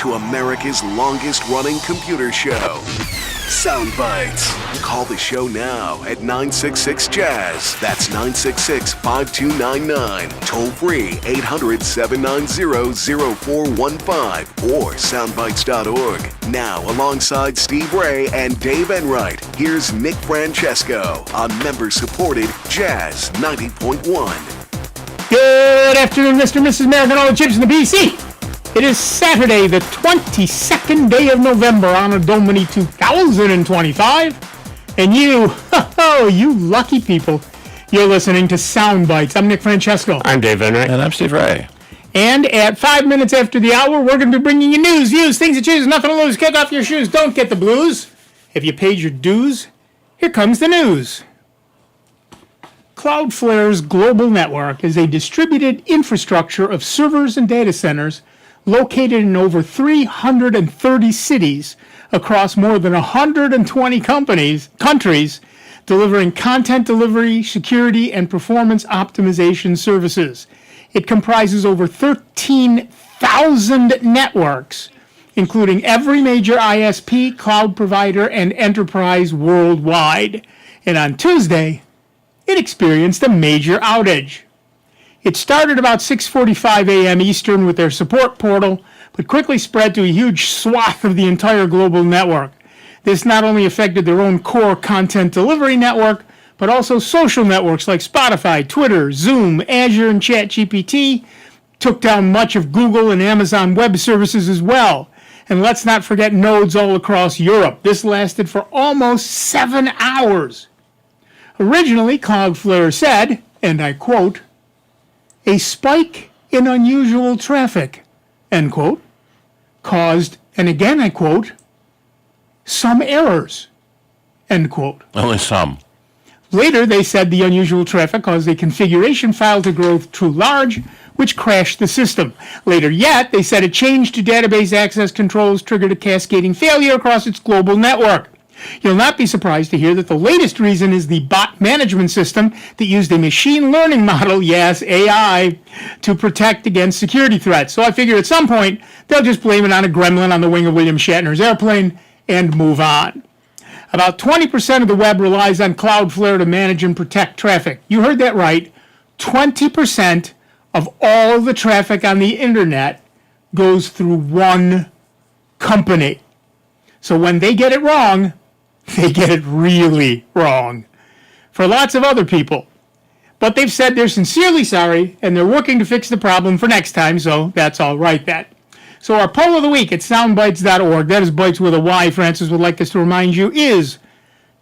to America's longest-running computer show, Sound Bytes. Call the show now at 966-JAZZ. That's 966-5299. Toll-free 800-790-0415 or soundbytes.org. Now, alongside Steve Ray and Dave Enright, here's Nick Francesco on member-supported Jazz 90.1. Good afternoon, Mr. and Mrs. American, all the chips in the BC. It is Saturday, the 22nd day of November, Anno Domini 2025. And you, you lucky people, you're listening to Sound Bytes. I'm Nick Francesco. I'm Dave Enright. And I'm Steve Ray. And at 5 minutes after the hour, we're going to be bringing you news, views, things to choose, nothing to lose. Kick off your shoes, don't get the blues. If you paid your dues, here comes the news. Cloudflare's global network is a distributed infrastructure of servers and data centers located in over 330 cities across more than 120 countries, delivering content delivery, security, and performance optimization services. It comprises over 13,000 networks, including every major ISP, cloud provider, and enterprise worldwide. And on Tuesday, it experienced a major outage. It started about 6:45 a.m. Eastern with their support portal, but quickly spread to a huge swath of the entire global network. This not only affected their own core content delivery network, but also social networks like Spotify, Twitter, Zoom, Azure, and ChatGPT, took down much of Google and Amazon Web Services as well. And let's not forget nodes all across Europe. This lasted for almost 7 hours. Originally, Cloudflare said, and I quote, "A spike in unusual traffic," end quote, caused, and again I quote, "some errors," end quote. Only some. Later, they said the unusual traffic caused a configuration file to grow too large, which crashed the system. Later yet, they said a change to database access controls triggered a cascading failure across its global network. You'll not be surprised to hear that the latest reason is the bot management system that used a machine learning model, yes, AI, to protect against security threats. So I figure at some point, they'll just blame it on a gremlin on the wing of William Shatner's airplane and move on. About 20% of the web relies on Cloudflare to manage and protect traffic. You heard that right. 20% of all the traffic on the internet goes through one company. So when they get it wrong, they get it really wrong for lots of other people. But they've said they're sincerely sorry, and they're working to fix the problem for next time, so that's all right then. So our poll of the week at soundbytes.org, that is Bytes with a Y, Francis would like us to remind you, is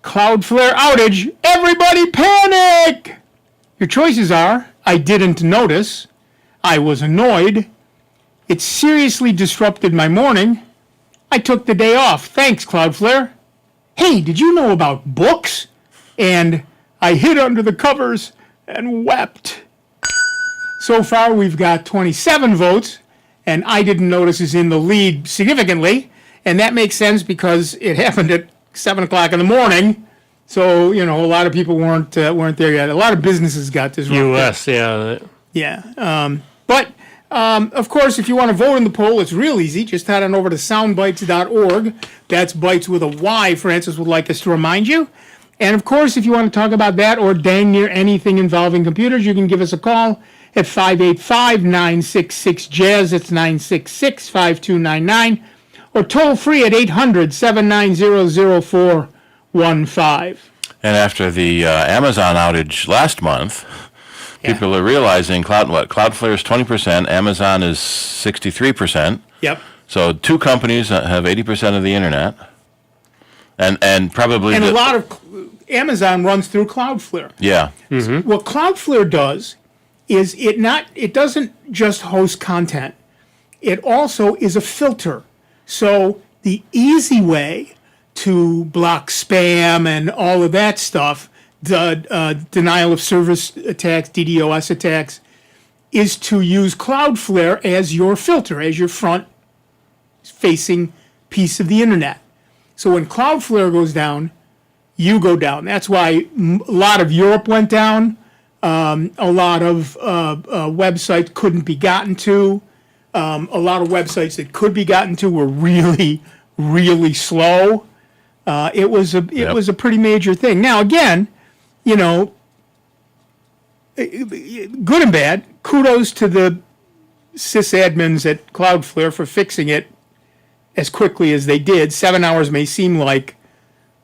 Cloudflare outage, everybody panic! Your choices are, I didn't notice, I was annoyed, it seriously disrupted my morning, I took the day off, thanks Cloudflare. Hey, did you know about books? And I hid under the covers and wept. So far, we've got 27 votes, and I didn't notice is in the lead significantly, and that makes sense because it happened at 7 o'clock in the morning. So, you know, a lot of people weren't there yet. A lot of businesses got disrupted. U.S., yeah. Yeah. Of course, if you want to vote in the poll, it's real easy. Just head on over to soundbytes.org. That's Bytes with a Y, Francis would like us to remind you. And, of course, if you want to talk about that or dang near anything involving computers, you can give us a call at 585-966-JAZZ. It's 966-5299. Or toll free at 800-790-0415. And after the Amazon outage last month, people are realizing Cloudflare is 20%, Amazon is 63%. Yep. So two companies have 80% of the internet, and probably a lot of Amazon runs through Cloudflare. Yeah. Mm-hmm. What Cloudflare does is it doesn't just host content. It also is a filter. So the easy way to block spam and all of that stuff, the denial of service attacks, DDoS attacks, is to use Cloudflare as your filter, as your front-facing piece of the internet. So when Cloudflare goes down, you go down. That's why a lot of Europe went down. A lot of websites couldn't be gotten to. A lot of websites that could be gotten to were really, really slow. It was a pretty major thing. Now, again, you know, good and bad. Kudos to the sysadmins at Cloudflare for fixing it as quickly as they did. 7 hours may seem like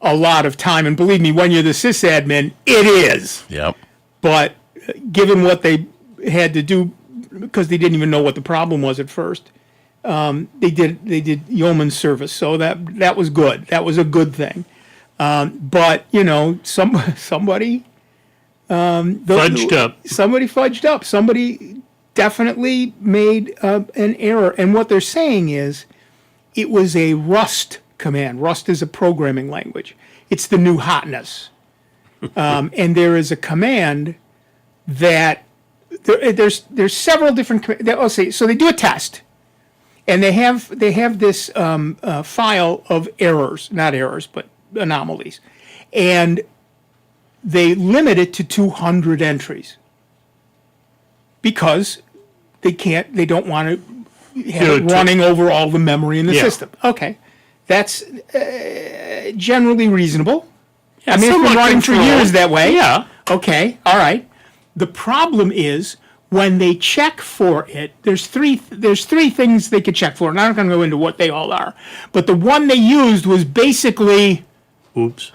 a lot of time, and believe me, when you're the sysadmin, it is. Yep. But given what they had to do, because they didn't even know what the problem was at first, they did yeoman's service. So that was good. That was a good thing. But you know, somebody fudged up. Somebody fudged up. Somebody definitely made an error. And what they're saying is, it was a Rust command. Rust is a programming language. It's the new hotness. And there is a command that there's several different. So they do a test, and they have this file of errors, not errors, but anomalies, and they limit it to 200 entries because they don't want to have it running over all the memory in the system. Okay, that's generally reasonable. Yeah, I mean, it's been running for controlled. years that way. Yeah. Okay, all right. The problem is when they check for it, there's three things they could check for, and I'm not going to go into what they all are. But the one they used was basically, Oops.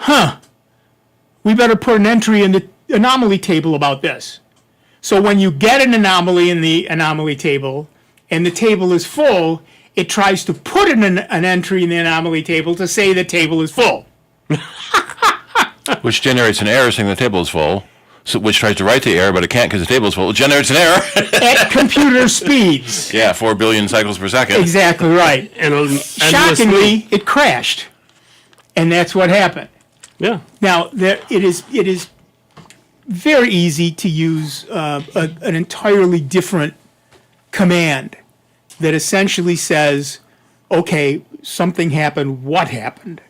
we better put an entry in the anomaly table about this. So when you get an anomaly in the anomaly table, and the table is full, it tries to put an entry in the anomaly table to say the table is full. Which generates an error saying the table is full. So, which tries to write the error, but it can't because the table is full. It generates an error. At computer speeds. Yeah, 4 billion cycles per second. Exactly right. And Shockingly, it crashed. And that's what happened. yeah. Now, it is very easy to use an entirely different command that essentially says, okay, something happened, what happened?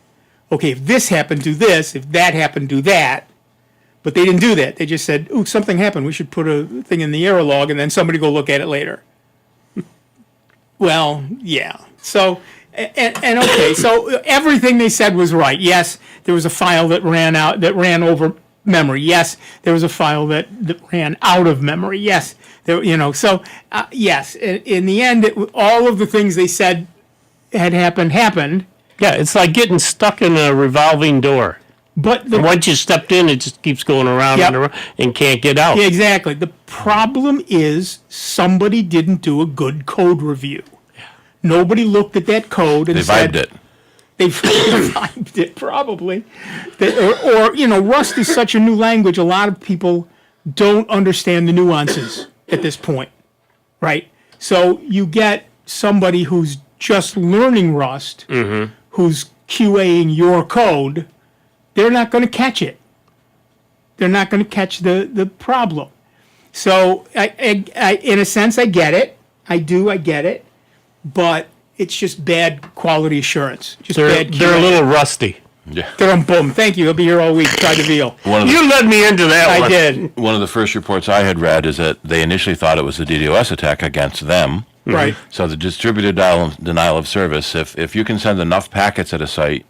Okay, if this happened, do this. If that happened, do that. But they didn't do that. They just said, ooh, something happened. We should put a thing in the error log, and then somebody go look at it later. Well, yeah. So, and okay, so everything they said was right. Yes, there was a file that ran over memory. Yes, there was a file that ran out of memory. Yes, yes. In the end, all of the things they said had happened. Yeah, it's like getting stuck in a revolving door. But And once you stepped in, it just keeps going around Yep. and around and can't get out. Yeah, exactly. The problem is somebody didn't do a good code review. Nobody looked at that code and They said... vibed it. They vibed it, probably. Rust is such a new language, a lot of people don't understand the nuances at this point, right? So you get somebody who's just learning Rust, who's QAing your code, they're not going to catch it. They're not going to catch the problem. So, I, in a sense, I get it. I get it. But it's just bad quality assurance. They're a little rusty. Yeah. Boom. Thank you. I'll be here all week. Try to veal. You led me into that I one. did. One of the first reports I had read is that they initially thought it was a DDoS attack against them. Right. So the distributed denial of service, if you can send enough packets at a site,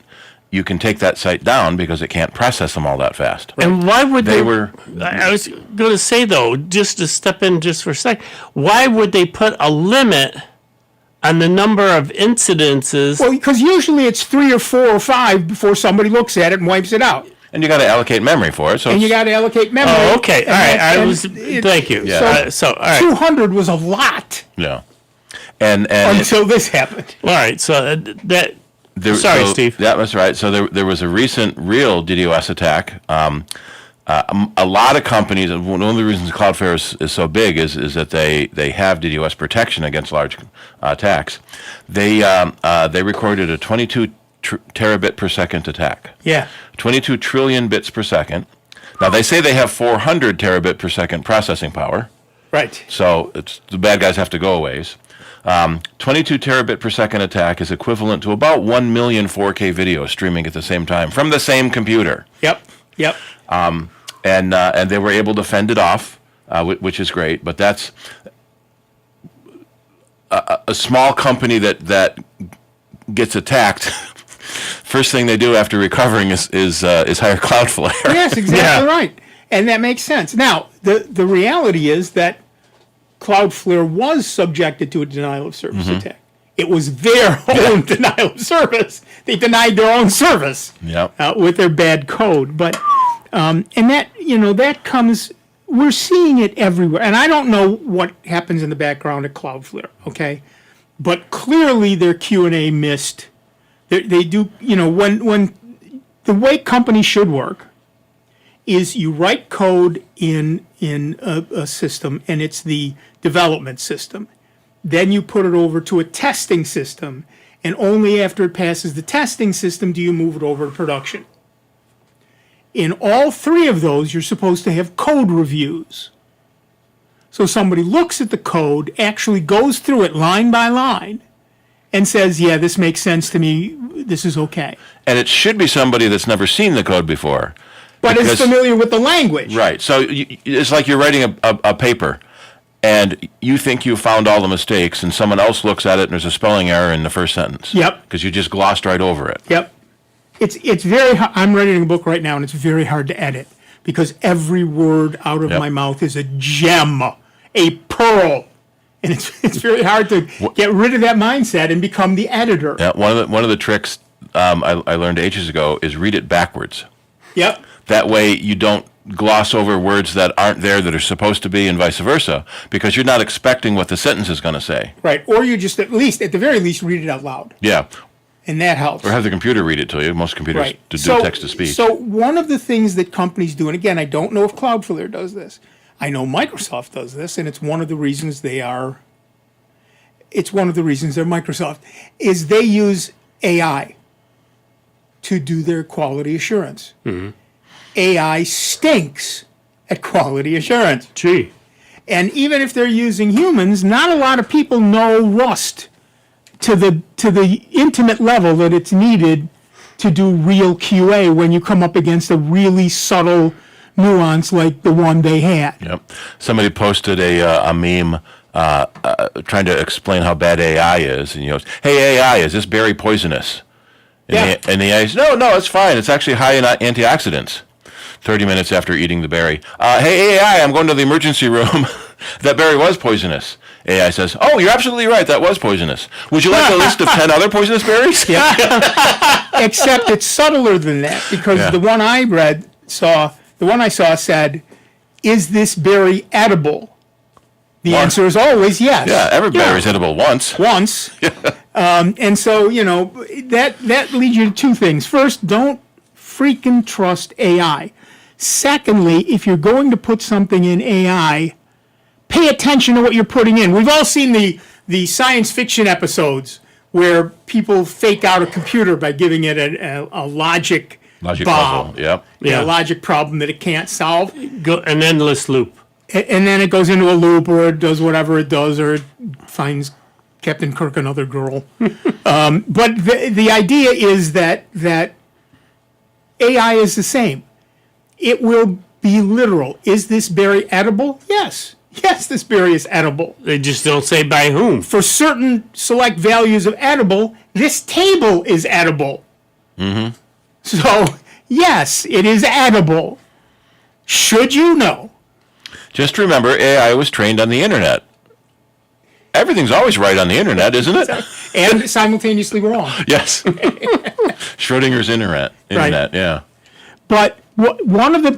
you can take that site down because it can't process them all that fast. And why would They were- I was going to say, though, just to step in just for a sec, why would they put a limit on the number of incidences? Well, because usually it's 3 or 4 or 5 before somebody looks at it and wipes it out. And you got to allocate memory for it. So And you got to allocate memory. Oh, okay. All right. Thank you. Yeah. So, all right. 200 was a lot yeah. And until this happened. All right. So that. Sorry, Steve. That was right. So there was a recent real DDoS attack. A lot of companies, one of the reasons Cloudflare is so big is that they have DDoS protection against large attacks. They recorded a 22 terabit per second attack. Yeah. 22 trillion bits per second. Now they say they have 400 terabit per second processing power. Right. So the bad guys have to go a ways. 22 terabit per second attack is equivalent to about 1 million 4K videos streaming at the same time from the same computer. Yep. And they were able to fend it off, which is great. But that's a small company that gets attacked, first thing they do after recovering is hire Cloudflare. Yes, exactly right. And that makes sense. Now, the reality is that Cloudflare was subjected to a denial of service attack. It was their own denial of service. They denied their own service with their bad code. But and that comes. We're seeing it everywhere. And I don't know what happens in the background at Cloudflare. Okay, but clearly their Q&A missed. They do. When the way companies should work is you write code in a system, and it's the development system. Then you put it over to a testing system, and only after it passes the testing system do you move it over to production. In all three of those, you're supposed to have code reviews. So somebody looks at the code, actually goes through it line by line, and says, yeah, this makes sense to me, this is okay. And it should be somebody that's never seen the code before. But is familiar with the language. Right. So it's like you're writing a paper, and you think you found all the mistakes, and someone else looks at it, and there's a spelling error in the first sentence. Yep. Because you just glossed right over it. Yep. It's very hard. I'm writing a book right now, and it's very hard to edit because every word out of my mouth is a gem, a pearl. And it's very hard to get rid of that mindset and become the editor. Yeah, one of the tricks I learned ages ago is read it backwards. Yep. That way you don't gloss over words that aren't there that are supposed to be, and vice versa, because you're not expecting what the sentence is going to say. Right. Or you just at the very least, read it out loud. Yeah. And that helps. Or have the computer read it to you. Most computers do text-to-speech. So one of the things that companies do, and again, I don't know if Cloudflare does this. I know Microsoft does this, and it's one of the reasons they're Microsoft, is they use AI to do their quality assurance. Mm-hmm. AI stinks at quality assurance. Gee. And even if they're using humans, not a lot of people know Rust to the intimate level that it's needed to do real QA when you come up against a really subtle nuance like the one they had. Yep. Somebody posted a meme trying to explain how bad AI is, and he goes, "Hey AI, is this berry poisonous?" And the AI says, "No, it's fine. It's actually high in antioxidants." 30 minutes after eating the berry, "Hey AI, I'm going to the emergency room. That berry was poisonous." AI says, "Oh, you're absolutely right. That was poisonous. Would you like a list of 10 other poisonous berries?" Yeah. Except it's subtler than that, because the one I saw said, "Is this berry edible?" The answer is always yes. Yeah, every berry's edible once. And so, that leads you to two things. First, don't freaking trust AI. Secondly, if you're going to put something in AI, pay attention to what you're putting in. We've all seen the science fiction episodes where people fake out a computer by giving it a logic bomb. Puzzle. Yep. A logic problem that it can't solve. An endless loop. And then it goes into a loop, or it does whatever it does, or it finds Captain Kirk another girl. But the idea is that AI is the same. It will be literal. Is this berry edible? Yes. Yes, this berry is edible. They just don't say by whom. For certain select values of edible, this table is edible. Mm-hmm. So, yes, it is edible. Should you know? Just remember, AI was trained on the internet. Everything's always right on the internet, isn't it? And simultaneously wrong. Yes. Schrodinger's internet, yeah. But one of the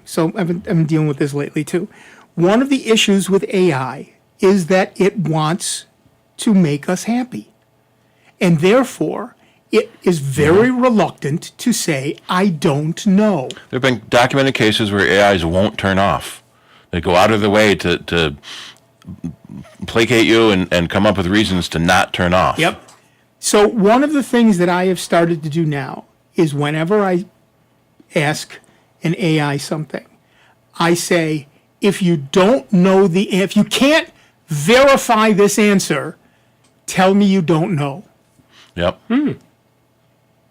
so I've been dealing with this lately too. One of the issues with AI is that it wants to make us happy, and therefore it is very reluctant to say, "I don't know." There have been documented cases where AIs won't turn off. They go out of their way to placate you and come up with reasons to not turn off. Yep. So one of the things that I have started to do now is whenever I ask an AI something, I say, if you can't verify this answer, tell me you don't know. Yep.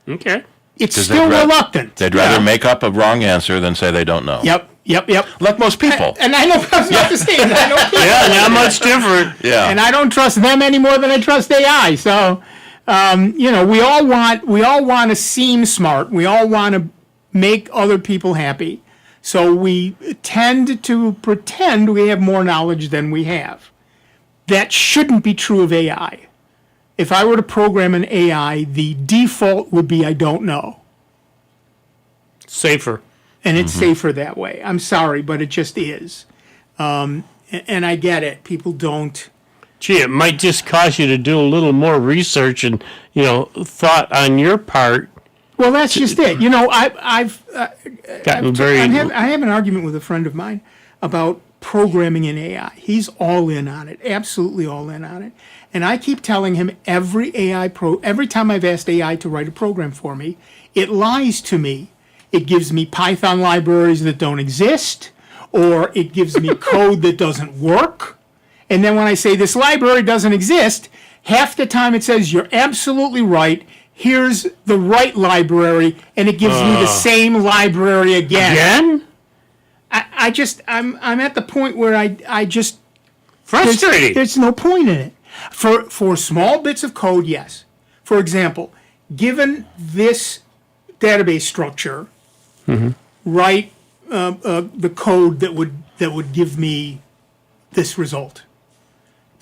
Okay. It's still reluctant. They'd rather make up a wrong answer than say they don't know. Yep. Yep. like most people. And I know, I was about to say, and I know people, Yeah, not much different. Yeah. and I don't trust them any more than I trust AI. So, we all want to seem smart. We all want to make other people happy. So we tend to pretend we have more knowledge than we have. That shouldn't be true of AI. If I were to program an AI, the default would be I don't know. Safer. And it's safer that way. I'm sorry, but it just is. And I get it. People don't. Gee, it might just cause you to do a little more research and, thought on your part. Well, that's just it. I've Gotten very. I have an argument with a friend of mine about programming in AI. He's all in on it, absolutely all in on it. And I keep telling him every time I've asked AI to write a program for me, it lies to me. It gives me Python libraries that don't exist, or it gives me code that doesn't work. And then when I say this library doesn't exist, half the time it says you're absolutely right. Here's the right library, and it gives me the same library again. I'm at the point where I just Frustrating. there's no point in it. For small bits of code, yes. For example, given this database structure, write the code that would give me this result.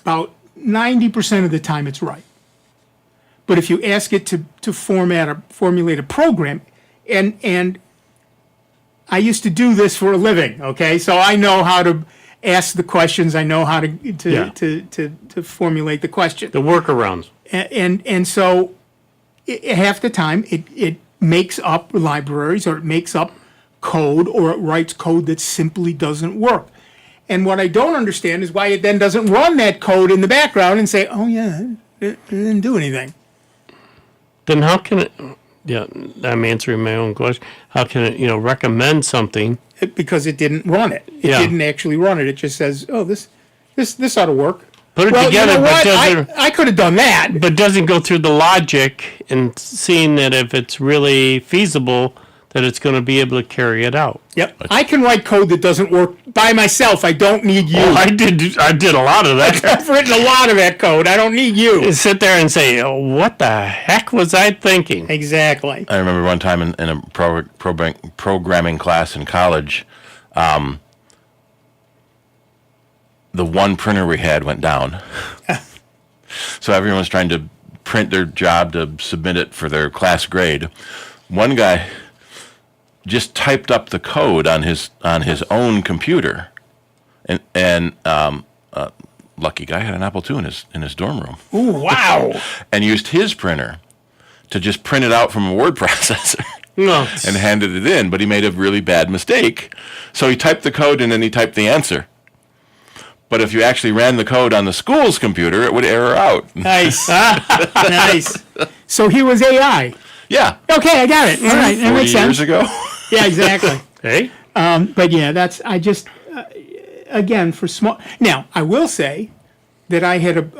About 90% of the time, it's right. But if you ask it to formulate a program, and I used to do this for a living, okay? So I know how to ask the questions. I know how to formulate the question. The workarounds. And so half the time it makes up libraries, or it makes up code, or it writes code that simply doesn't work. And what I don't understand is why it then doesn't run that code in the background and say, oh yeah, it didn't do anything. Then how can it? Yeah, I'm answering my own question. How can it, recommend something? Because it didn't run it. It Yeah. didn't actually run it. It just says, oh, this ought to work. Put it Well, together, you know but what? doesn't. I could have done that. But doesn't go through the logic and seeing that if it's really feasible, that it's going to be able to carry it out. Yep. I can write code that doesn't work by myself. I don't need you. Oh, I did a lot of that. I've written a lot of that code. I don't need you. Sit there and say, oh, what the heck was I thinking? Exactly. I remember one time in a programming class in college, the one printer we had went down. So everyone was trying to print their job to submit it for their class grade. One guy just typed up the code on his own computer, and lucky guy had an Apple II in his dorm room. Ooh, wow. And used his printer to just print it out from a word processor. No. And handed it in, but he made a really bad mistake. So he typed the code and then he typed the answer. But if you actually ran the code on the school's computer, it would error out. Nice. Nice. So he was AI. Yeah. Okay, I got it. All right, that 40 makes sense. years ago. Yeah, exactly. Hey? But yeah, again, for small. Now, I will say that I had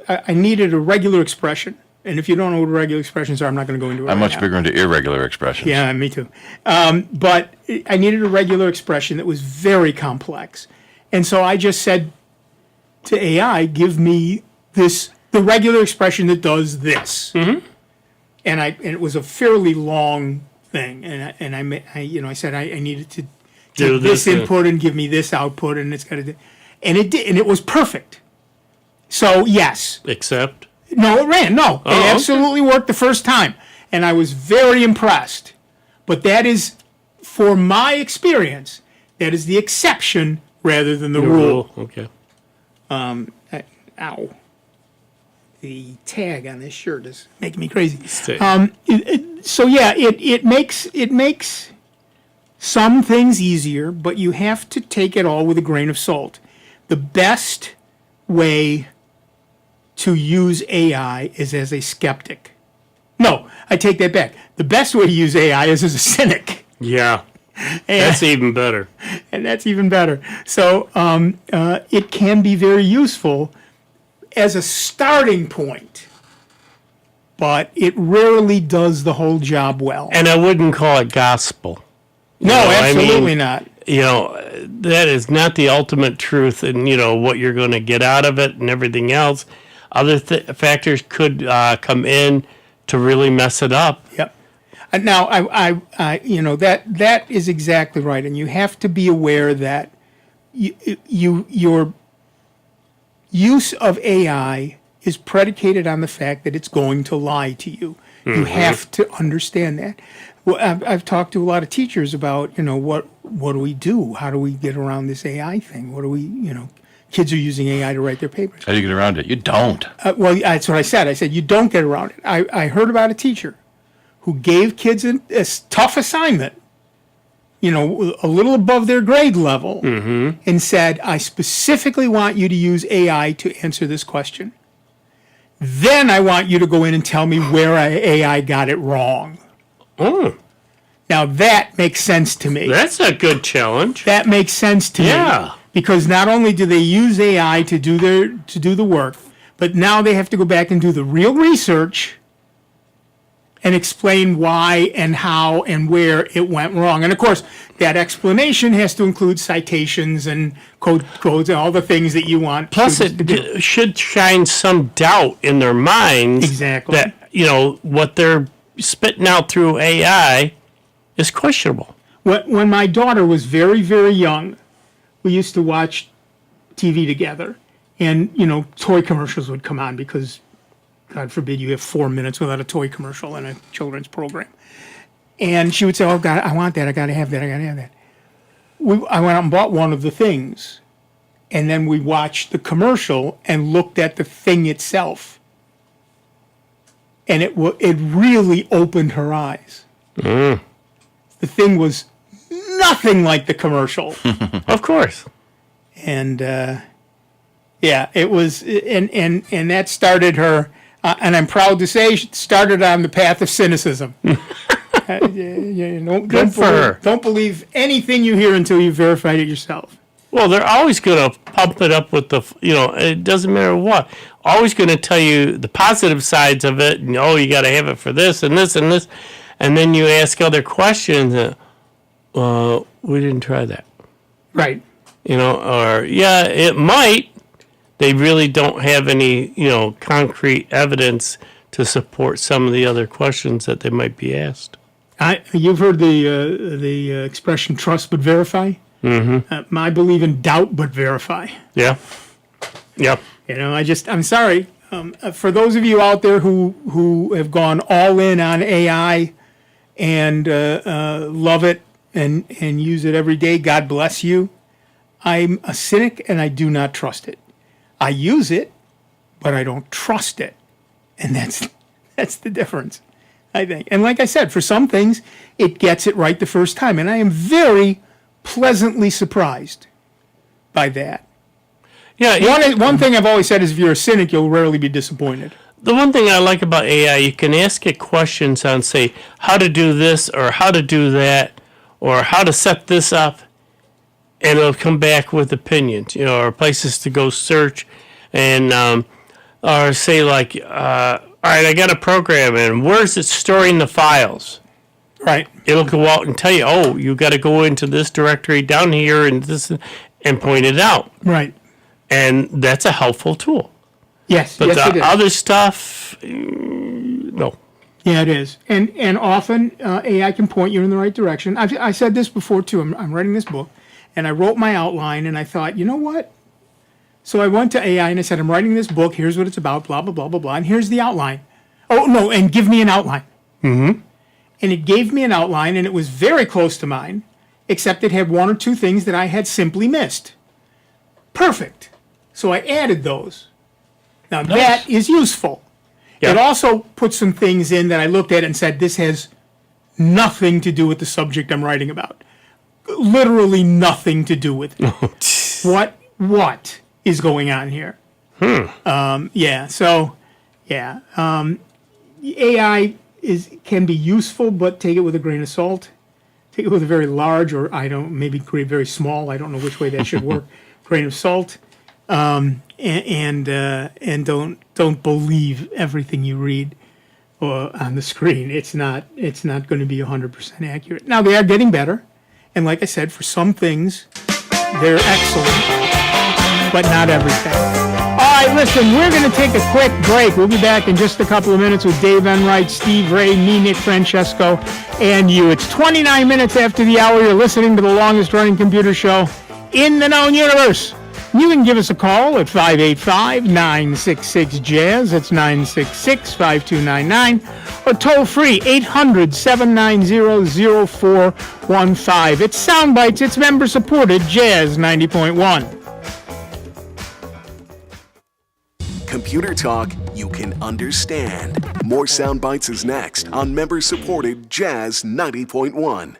I needed a regular expression. And if you don't know what regular expressions are, I'm not going to go into it. I'm right much now. bigger into irregular expressions. Yeah, me too. But I needed a regular expression that was very complex. And so I just said to AI, give me the regular expression that does this. Mm-hmm. And it was a fairly long thing. And I said I needed to Do take this this, input and give me this output, and it's got to do. And it did, and it was perfect. So yes. Except? No, it ran. No, Oh, it absolutely worked the first time, and I was very impressed. But that is, for my experience, that is the exception rather than the rule. Okay. Ow. The tag on this shirt is making me crazy. Stay. So yeah, it makes some things easier, but you have to take it all with a grain of salt. The best way to use AI is as a skeptic. No, I take that back. The best way to use AI is as a cynic. Yeah. That's even better. And that's even better. So it can be very useful as a starting point, but it rarely does the whole job well. And I wouldn't call it gospel. No, absolutely not. that is not the ultimate truth, and what you're going to get out of it and everything else. Other factors could come in to really mess it up. Yep. Now, that is exactly right, and you have to be aware that your use of AI is predicated on the fact that it's going to lie to you. Mm-hmm. You have to understand that. Well, I've talked to a lot of teachers about, what do we do? How do we get around this AI thing? What do we, kids are using AI to write their papers. How do you get around it? You don't. Well, that's what I said. I said, you don't get around it. I heard about a teacher who gave kids a tough assignment, a little above their grade level, mm-hmm. and said, I specifically want you to use AI to answer this question. Then I want you to go in and tell me where AI got it wrong. Oh. Now that makes sense to me. That's a good challenge. That makes sense to me. Because not only do they use AI to do the work, but now they have to go back and do the real research and explain why and how and where it went wrong. And of course, that explanation has to include citations and codes and all the things that you want. Plus, it should shine some doubt in their minds. Exactly. That, what they're spitting out through AI is questionable. When my daughter was very, very young, we used to watch TV together, and toy commercials would come on because, God forbid, you have 4 minutes without a toy commercial in a children's program. And she would say, "Oh God, I want that. I got to have that. I got to have that." I went out and bought one of the things, and then we watched the commercial and looked at the thing itself, and it really opened her eyes. Mm. The thing was nothing like the commercial. Of course. And it was, and that started her, and I'm proud to say, she started on the path of cynicism. Don't believe anything you hear until you've verified it yourself. Well, they're always going to pump it up with it doesn't matter what. Always going to tell you the positive sides of it, and you got to have it for this and this and this. And then you ask other questions, we didn't try that. Right. It might. They really don't have any, concrete evidence to support some of the other questions that they might be asked. You've heard the expression "trust but verify." Mm-hmm. I believe in doubt but verify. Yeah. Yep. I'm sorry. For those of you out there who have gone all in on AI and love it and use it every day, God bless you. I'm a cynic and I do not trust it. I use it, but I don't trust it. And that's the difference, I think. And like I said, for some things, it gets it right the first time. And I am very pleasantly surprised by that. Yeah. One thing I've always said is if you're a cynic, you'll rarely be disappointed. The one thing I like about AI, you can ask it questions on, say, how to do this or how to do that or how to set this up, and it'll come back with opinions, or places to go search, and or say like, all right, I got a program, and where's it storing the files? Right. It'll go out and tell you, you got to go into this directory down here and this, and point it out. Right. And that's a helpful tool. Yes. But yes, the other stuff, no. Yeah, it is. And often AI can point you in the right direction. I said this before, too. I'm writing this book, and I wrote my outline, and I thought, you know what? So I went to AI, and I said, I'm writing this book. Here's what it's about, blah, blah, blah, blah, blah. And here's the outline. Oh, no, and give me an outline. Mm-hmm. And it gave me an outline, and it was very close to mine, except it had one or two things that I had simply missed. Perfect. So I added those. Now, that is useful. Yeah. It also put some things in that I looked at and said, this has nothing to do with the subject I'm writing about. Literally nothing to do with it. What is going on here? AI can be useful, but take it with a grain of salt. Take it with a very large, or maybe very small. I don't know which way that should work. Grain of salt, and don't believe everything you read on the screen. It's not going to be 100% accurate. Now they are getting better, And like I said, for some things, they're excellent, but not everything. All right, listen, we're going to take a quick break. We'll be back in just a couple of minutes with Dave Enright, Steve Ray, me, Nick Francesco, and you. It's 29 minutes after the hour. You're listening to the longest-running computer show in the known universe. You can give us a call at 585-966-JAZZ. That's 966-5299. Or toll free, 800-790-0415. It's Soundbites. It's member-supported Jazz 90.1. Computer talk you can understand. More Soundbites is next on member-supported Jazz 90.1.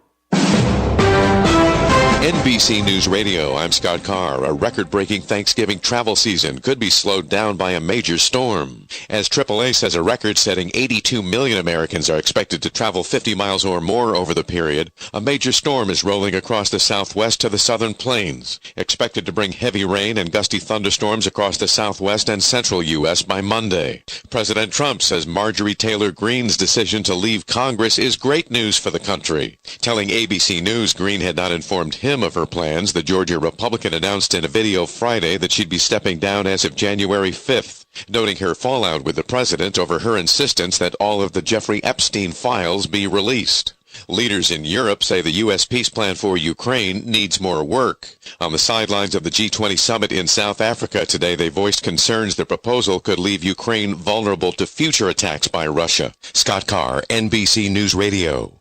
NBC News Radio, I'm Scott Carr. A record-breaking Thanksgiving travel season could be slowed down by a major storm. As AAA says, a record-setting 82 million Americans are expected to travel 50 miles or more over the period. A major storm is rolling across the southwest to the southern plains, expected to bring heavy rain and gusty thunderstorms across the southwest and central U.S. by Monday. President Trump says Marjorie Taylor Greene's decision to leave Congress is great news for the country. Telling ABC News Greene had not informed him of her plans, the Georgia Republican announced in a video Friday that she'd be stepping down as of January 5th, noting her fallout with the president over her insistence that all of the Jeffrey Epstein files be released. Leaders in Europe say the U.S. peace plan for Ukraine needs more work. On the sidelines of the G20 summit in South Africa today, they voiced concerns the proposal could leave Ukraine vulnerable to future attacks by Russia. Scott Carr, NBC News Radio.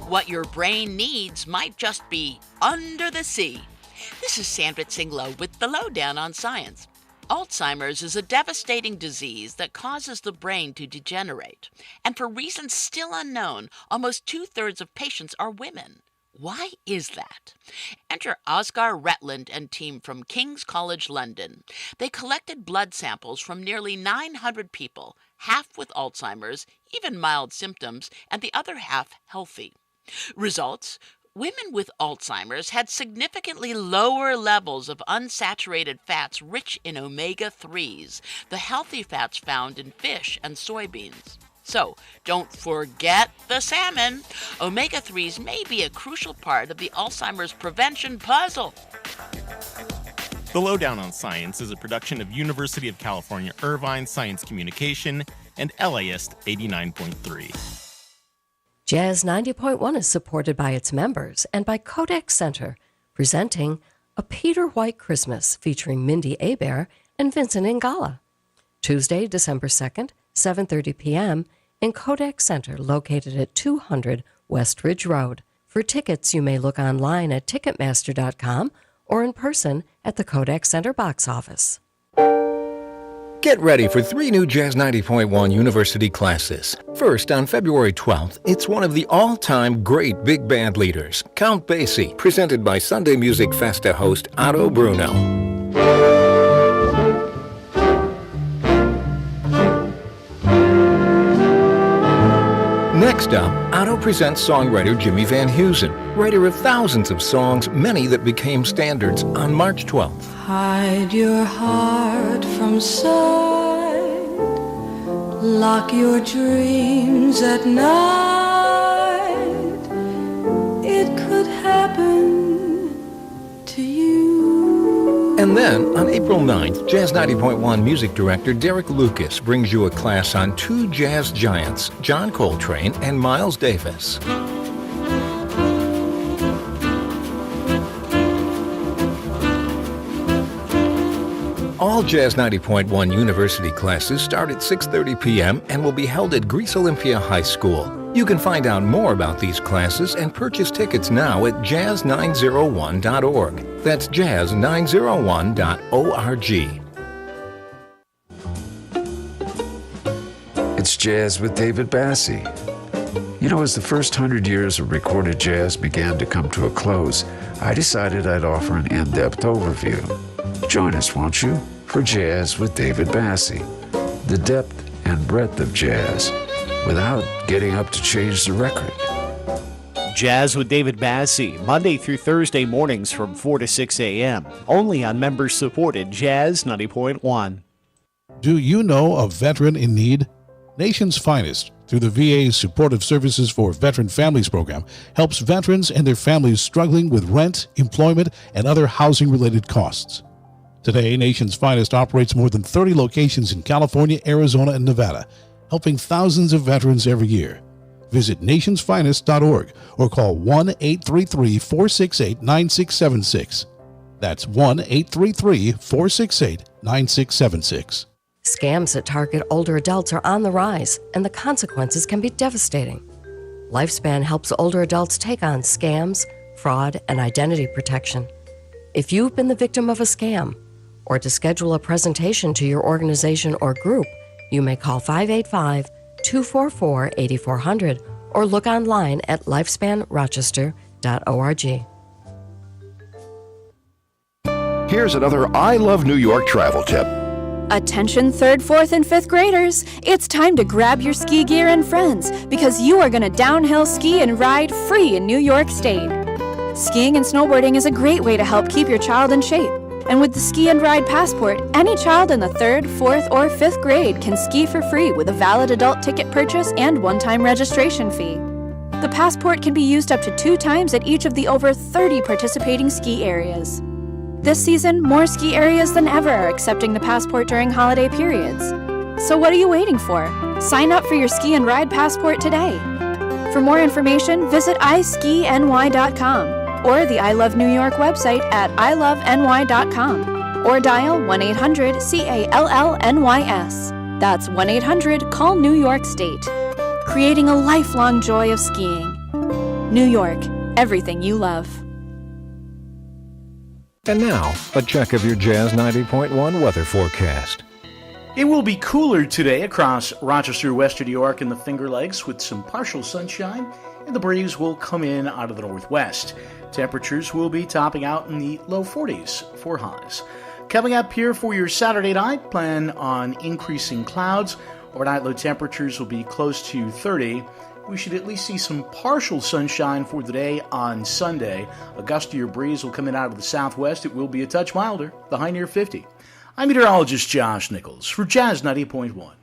What your brain needs might just be under the sea. This is Sandra Tsinglow with the Lowdown on Science. Alzheimer's is a devastating disease that causes the brain to degenerate. And for reasons still unknown, almost 2/3 of patients are women. Why is that? Enter Oscar Retland and team from King's College London. They collected blood samples from nearly 900 people, half with Alzheimer's, even mild symptoms, and the other half healthy. Results: women with Alzheimer's had significantly lower levels of unsaturated fats rich in omega-3s, the healthy fats found in fish and soybeans. So, don't forget the salmon. Omega-3s may be a crucial part of the Alzheimer's prevention puzzle. The Lowdown on Science is a production of University of California, Irvine Science Communication and LAist 89.3. Jazz 90.1 is supported by its members and by Kodak Center, presenting A Peter White Christmas featuring Mindy Abair and Vincent Ingala. Tuesday, December 2nd, 7:30 p.m. in Kodak Center, located at 200 West Ridge Road. For tickets, you may look online at Ticketmaster.com or in person at the Kodak Center box office. Get ready for 3 new Jazz 90.1 University classes. First, on February 12th, it's one of the all-time great big band leaders, Count Basie, presented by Sunday Music Festa host Otto Bruno. Next up, Otto presents songwriter Jimmy Van Heusen, writer of thousands of songs, many that became standards, on March 12th. Hide your heart from sight, lock your dreams at night. It could happen to you. And then, on April 9th, Jazz 90.1 music director Derek Lucas brings you a class on 2 jazz giants, John Coltrane and Miles Davis. All Jazz 90.1 University classes start at 6:30 p.m. and will be held at Greece Olympia High School. You can find out more about these classes and purchase tickets now at jazz901.org. That's jazz901.org. It's Jazz with David Bassie. You know, as the first 100 years of recorded jazz began to come to a close, I decided I'd offer an in-depth overview. Join us, won't you, for Jazz with David Bassie, the depth and breadth of jazz, without getting up to change the record. Jazz with David Bassie, Monday through Thursday mornings from 4 to 6 a.m., only on members-supported Jazz 90.1. Do you know a veteran in need? Nation's Finest, through the VA's Supportive Services for Veteran Families program, helps veterans and their families struggling with rent, employment, and other housing-related costs. Today, Nation's Finest operates more than 30 locations in California, Arizona, and Nevada, helping thousands of veterans every year. Visit nationsfinest.org or call 1-833-468-9676. That's 1-833-468-9676. Scams that target older adults are on the rise, and the consequences can be devastating. Lifespan helps older adults take on scams, fraud, and identity protection. If you've been the victim of a scam, or to schedule a presentation to your organization or group, you may call 585-244-8400 or look online at lifespanrochester.org. Here's another I Love New York travel tip. Attention 3rd, 4th, and 5th graders. It's time to grab your ski gear and friends because you are going to downhill ski and ride free in New York State. Skiing and snowboarding is a great way to help keep your child in shape. And with the Ski and Ride Passport, any child in the 3rd, 4th, or 5th grade can ski for free with a valid adult ticket purchase and one-time registration fee. The Passport can be used up to 2 times at each of the over 30 participating ski areas. This season, more ski areas than ever are accepting the Passport during holiday periods. So what are you waiting for? Sign up for your Ski and Ride Passport today. For more information, visit iskiny.com or the I Love New York website at iloveny.com or dial 1-800-CALLNYS. That's 1-800-CALL-NEW YORK State. Creating a lifelong joy of skiing. New York, everything you love. And now, a check of your Jazz 90.1 weather forecast. It will be cooler today across Rochester, Western New York, and the Finger Lakes with some partial sunshine, and the breeze will come in out of the northwest. Temperatures will be topping out in the low 40s for highs. Coming up here for your Saturday night, plan on increasing clouds. Overnight low temperatures will be close to 30. We should at least see some partial sunshine for the day on Sunday. A gustier breeze will come in out of the southwest. It will be a touch milder, the high near 50. I'm meteorologist Josh Nichols for Jazz 90.1.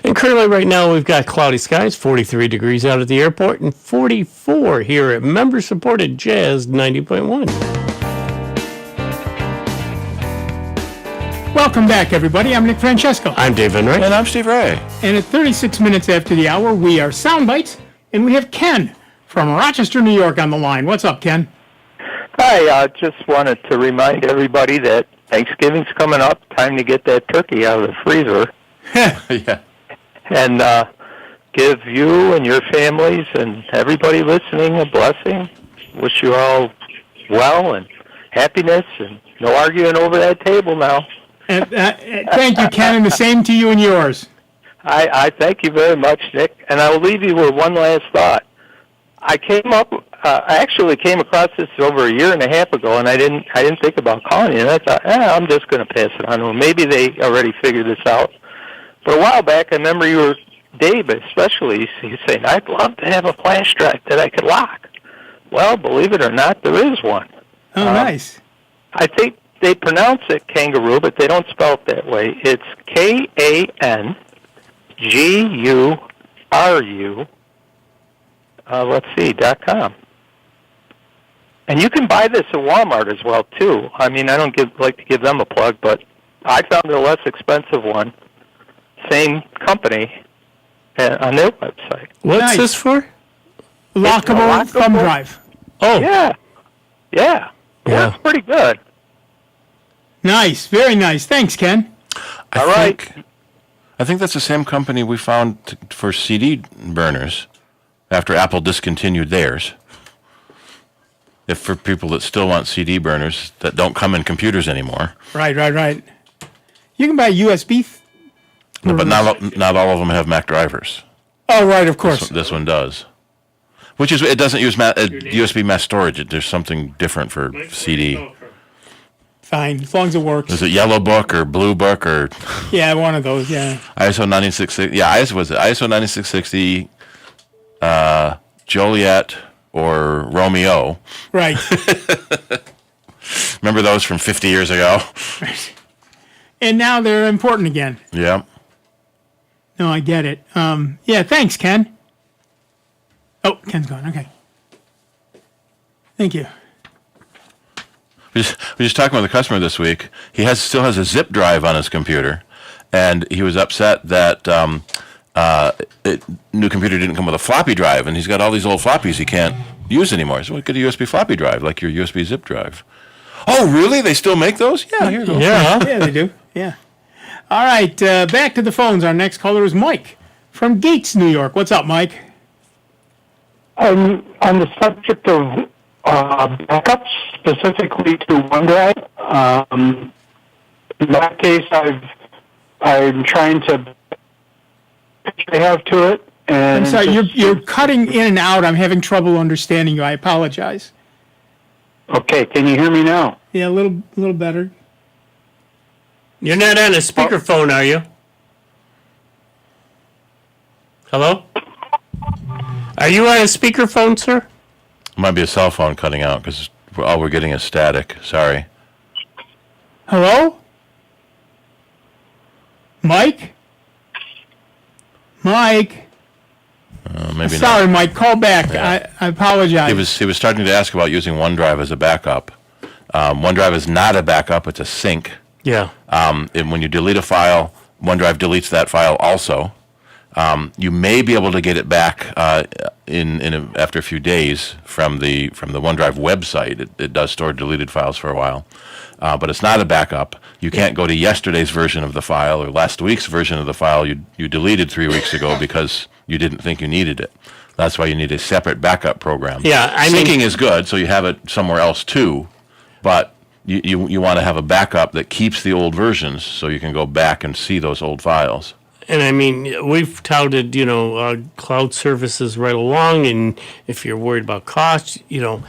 And currently right now we've got cloudy skies, 43 degrees out at the airport, and 44 here at member-supported Jazz 90.1. Welcome back, everybody. I'm Nick Francesco. I'm Dave Enright. And I'm Steve Ray. And at 36 minutes after the hour, we are Sound Bytes, and we have Ken from Rochester, New York on the line. What's up, Ken? Hi, just wanted to remind everybody that Thanksgiving's coming up. Time to get that turkey out of the freezer. Yeah. And give you and your families and everybody listening a blessing. Wish you all well and happiness and no arguing over that table now. Thank you, Ken, and the same to you and yours. I thank you very much, Nick. And I will leave you with one last thought. I actually came across this over a year and a half ago, and I didn't think about calling you. And I thought, I'm just going to pass it on to them. Maybe they already figured this out. But a while back, I remember you were, Dave especially, you saying, I'd love to have a flash drive that I could lock. Well, believe it or not, there is one. Oh, nice. I think they pronounce it kangaroo, but they don't spell it that way. It's KANGURU. .com. And you can buy this at Walmart as well, too. I mean, I don't like to give them a plug, but I found a less expensive one, same company, on their website. What's this for? Lockable thumb drive. Oh. Yeah. That's pretty good. Nice. Very nice. Thanks, Ken. I think that's the same company we found for CD burners after Apple discontinued theirs. If for people that still want CD burners that don't come in computers anymore. Right. You can buy USB. No, but not all of them have Mac drivers. Oh, right, of course. This one does. Which is, it doesn't use USB mass storage. There's something different for CD. Fine, as long as it works. Is it Yellow Book or Blue Book or? Yeah, one of those. Yeah. ISO 9660. Yeah, ISO 9660. Joliet or Romeo. Right. Remember those from 50 years ago? Right. And now they're important again. Yeah. No, I get it. Yeah, thanks, Ken. Oh, Ken's gone. Okay. Thank you. We were just talking with a customer this week. He still has a zip drive on his computer, and he was upset that new computer didn't come with a floppy drive, and he's got all these old floppies he can't use anymore. So, get a USB floppy drive, like your USB zip drive. Oh, really? They still make those? Yeah, here you go. Yeah, they do. Yeah. All right, back to the phones. Our next caller is Mike from Gates, New York. What's up, Mike? On the subject of backups, specifically to OneDrive, in that case, I'm trying to have to it. And I'm sorry, you're cutting in and out. I'm having trouble understanding you. I apologize. Okay, can you hear me now? Yeah, a little better. You're not on a speakerphone, are you? Hello? Are you on a speakerphone, sir? It might be a cell phone cutting out because all we're getting is static. Sorry. Hello? Mike? Mike? Maybe Sorry, not. Mike. Call back. Yeah. I apologize. He was starting to ask about using OneDrive as a backup. OneDrive is not a backup; it's a sync. Yeah. And when you delete a file, OneDrive deletes that file also. You may be able to get it back after a few days from the OneDrive website. It does store deleted files for a while, but it's not a backup. You can't go to yesterday's version of the file or last week's version of the file you deleted 3 weeks ago because you didn't think you needed it. That's why you need a separate backup program. Yeah, syncing is good, so you have it somewhere else too, but you want to have a backup that keeps the old versions so you can go back and see those old files. And I mean, we've touted, cloud services right along, and if you're worried about cost, each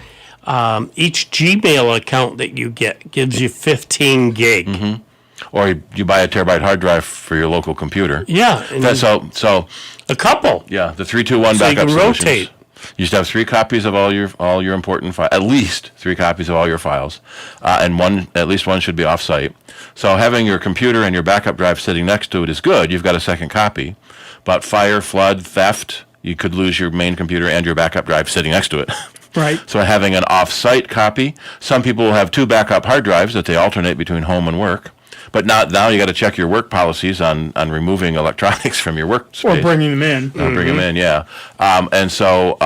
Gmail account that you get gives you 15 gig. Mm-hmm. Or you buy a terabyte hard drive for your local computer. Yeah. So a couple. Yeah, the 3-2-1 so backup you can solutions. rotate. You should have 3 copies of all your important files, at least 3 copies of all your files, and at least one should be off-site. So having your computer and your backup drive sitting next to it is good. You've got a second copy, but fire, flood, theft, you could lose your main computer and your backup drive sitting next to it. Right. So having an off-site copy, some people will have 2 backup hard drives that they alternate between home and work. But now you got to check your work policies on removing electronics from your workspace. Or bringing them in. Bring them in, yeah. And so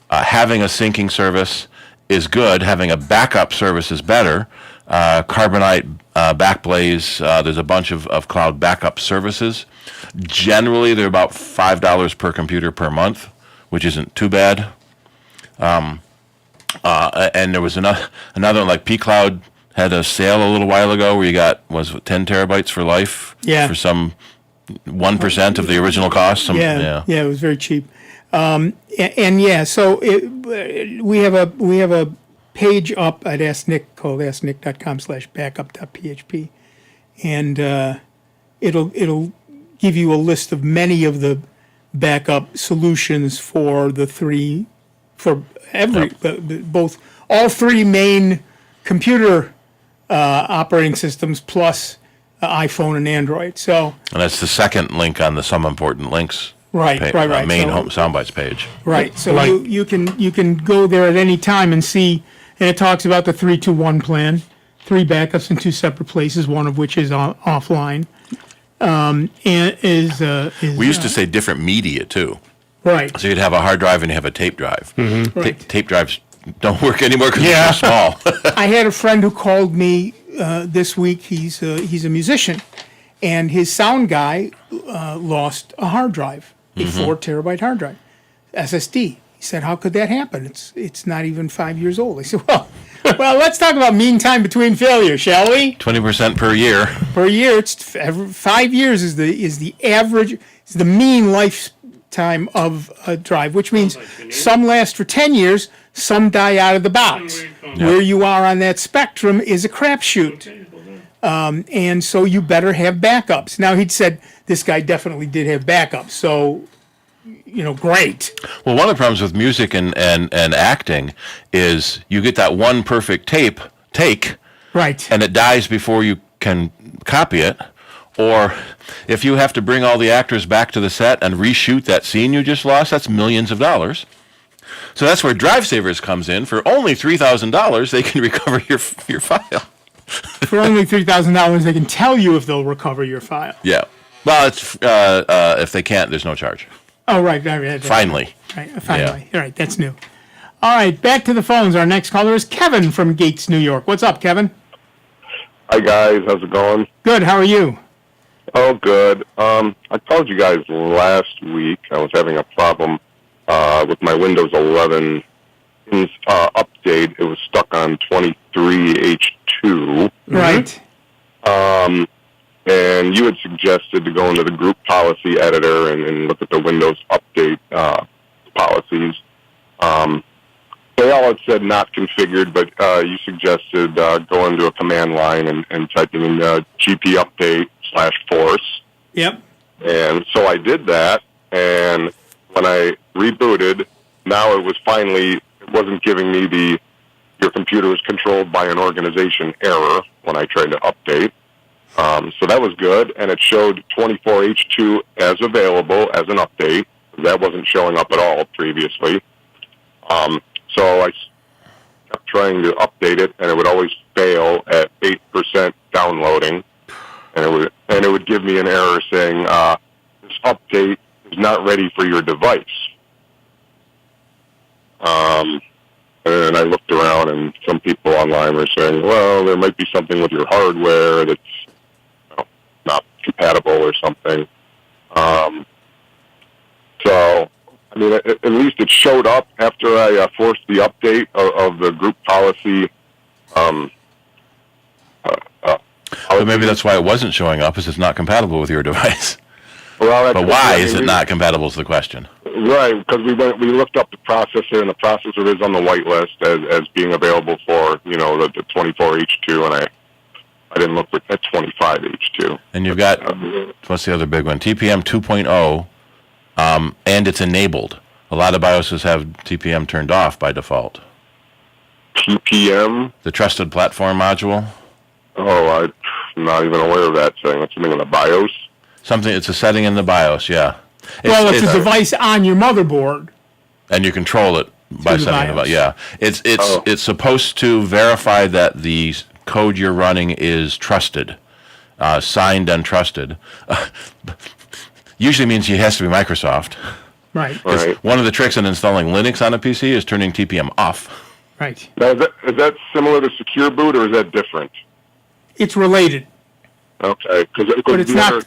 having a syncing service is good. Having a backup service is better. Carbonite, Backblaze, there's a bunch of cloud backup services. Generally, they're about $5 per computer per month, which isn't too bad. And there was another one like pCloud had a sale a little while ago where you got 10 terabytes for life. Yeah. For some 1% of the original cost. Yeah, it was very cheap. So we have a page up at Ask Nick called asknick.com/backup.php, and it'll give you a list of many of the backup solutions for all 3 main computer operating systems plus iPhone and Android. So, and that's the second link on the Some Important Links right. main home soundbites page. Right. So you can go there at any time and see, and it talks about the 3-2-1 plan, 3 backups in 2 separate places, one of which is offline. We used to say different media too. Right. So you'd have a hard drive and you have a tape drive. Mm-hmm. Right. Tape drives don't work anymore because they're so small. I had a friend who called me this week. He's a musician, and his sound guy lost a hard drive, a 4 terabyte hard drive, SSD. He said, "How could that happen? It's not even 5 years old." I said, "Well, let's talk about mean time between failure, shall we? 20% per year. Per year, it's 5 years is the average, is the mean lifetime of a drive, which means some last for 10 years." Some die out of the box. Yep. Where you are on that spectrum is a crapshoot. And so you better have backups. Now, he'd said this guy definitely did have backups. So, great. Well, one of the problems with music and acting is you get that one perfect take. Right. And it dies before you can copy it. Or if you have to bring all the actors back to the set and reshoot that scene you just lost, that's millions of dollars. So that's where Drive Savers comes in. For only $3,000, they can recover your file. For only $3,000, they can tell you if they'll recover your file. Yeah. Well, it's if they can't, there's no charge. Oh, right. Finally. Right, finally. Yeah. All right, that's new. All right, back to the phones. Our next caller is Kevin from Gates, New York. What's up, Kevin? Hi, guys. How's it going? Good. How are you? Oh, good. I called you guys last week. I was having a problem with my Windows 11 update. It was stuck on 23H2. Right. And you had suggested to go into the group policy editor and look at the Windows update policies. They all had said not configured, but you suggested go into a command line and typing in GP update /force. Yep. And so I did that, and when I rebooted, now it wasn't giving me your computer is controlled by an organization error when I tried to update. So that was good, and it showed 24H2 as available as an update. That wasn't showing up at all previously. So I kept trying to update it, and it would always fail at 8% downloading, and it would give me an error saying this update is not ready for your device. And I looked around, and some people online were saying, well, there might be something with your hardware that's not compatible or something. So, I mean, at least it showed up after I forced the update of the group policy. But maybe that's why it wasn't showing up, is it's not compatible with your device. Well, but why is it not compatible is the question. Right, because we looked up the processor, and the processor is on the whitelist as being available for, the 24H2, and I didn't look at 25H2. And you've got, what's the other big one? TPM 2.0, and it's enabled. A lot of BIOSes have TPM turned off by default. TPM? The Trusted Platform Module. Oh, I'm not even aware of that thing. That's something in the BIOS? It's a setting in the BIOS, yeah. It's a device on your motherboard. And you control it by setting it. Yeah. It's supposed to verify that the code you're running is trusted, signed and trusted. Usually means it has to be Microsoft. Right. One of the tricks in installing Linux on a PC is turning TPM off. Right. Now, is that similar to Secure Boot, or is that different? It's related. Okay. But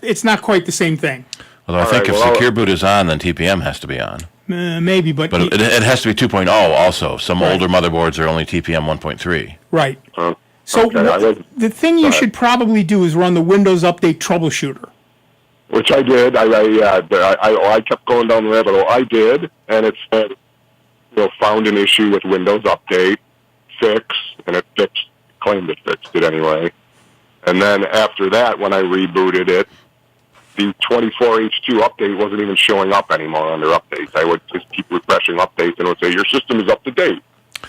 it's not quite the same thing. Although I think if Secure Boot is on, then TPM has to be on. Maybe, but it has to be 2.0 also. Some older motherboards are only TPM 1.3. Right. So the thing you should probably do is run the Windows Update Troubleshooter. Which I did. I kept going down the rabbit hole. I did, and it said, found an issue with Windows Update, fix, and it claimed it fixed it anyway. And then after that, when I rebooted it, the 24H2 update wasn't even showing up anymore under updates. I would just keep refreshing updates, and it would say, your system is up to date.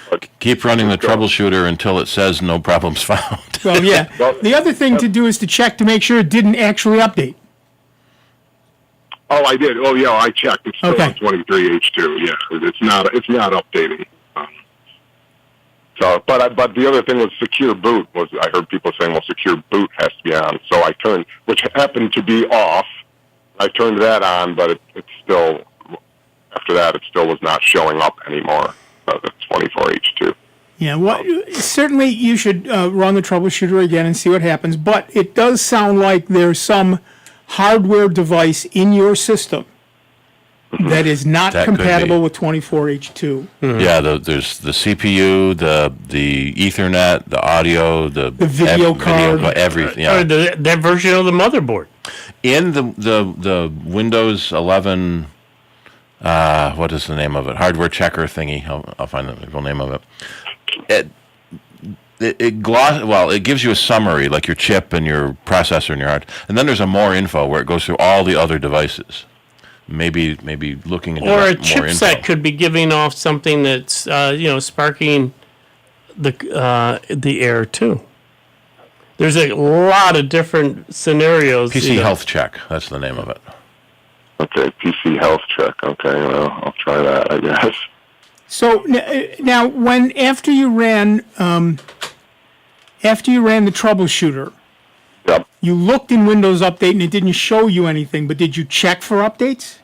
But keep running the troubleshooter until it says no problems found. Well, yeah. The other thing to do is to check to make sure it didn't actually update. Oh, I did. Oh, yeah, I checked. It's still on 23H2. Yeah, it's not updating. But the other thing was Secure Boot. I heard people saying, well, Secure Boot has to be on. So I turned, which happened to be off. I turned that on, but it still, after that, it still was not showing up anymore. The 24H2. Yeah, certainly you should run the troubleshooter again and see what happens. But it does sound like there's some hardware device in your system that is not compatible with 24H2. Mm-hmm. Yeah, there's the CPU, the Ethernet, the audio, the video card, everything. Yeah. Or that version of the motherboard. In the Windows 11, what is the name of it? Hardware checker thingy. I'll find the real name of it. It gives you a summary, like your chip and your processor and your hard, and then there's a more info where it goes through all the other devices. Maybe looking into or a more chipset info. could be giving off something that's sparking the error too. There's a lot of different scenarios. PC Health Check. That's the name of it. Okay, PC Health Check. Okay, well, I'll try that, I guess. So now, after you ran the troubleshooter, yep. You looked in Windows Update and it didn't show you anything, but did you check for updates?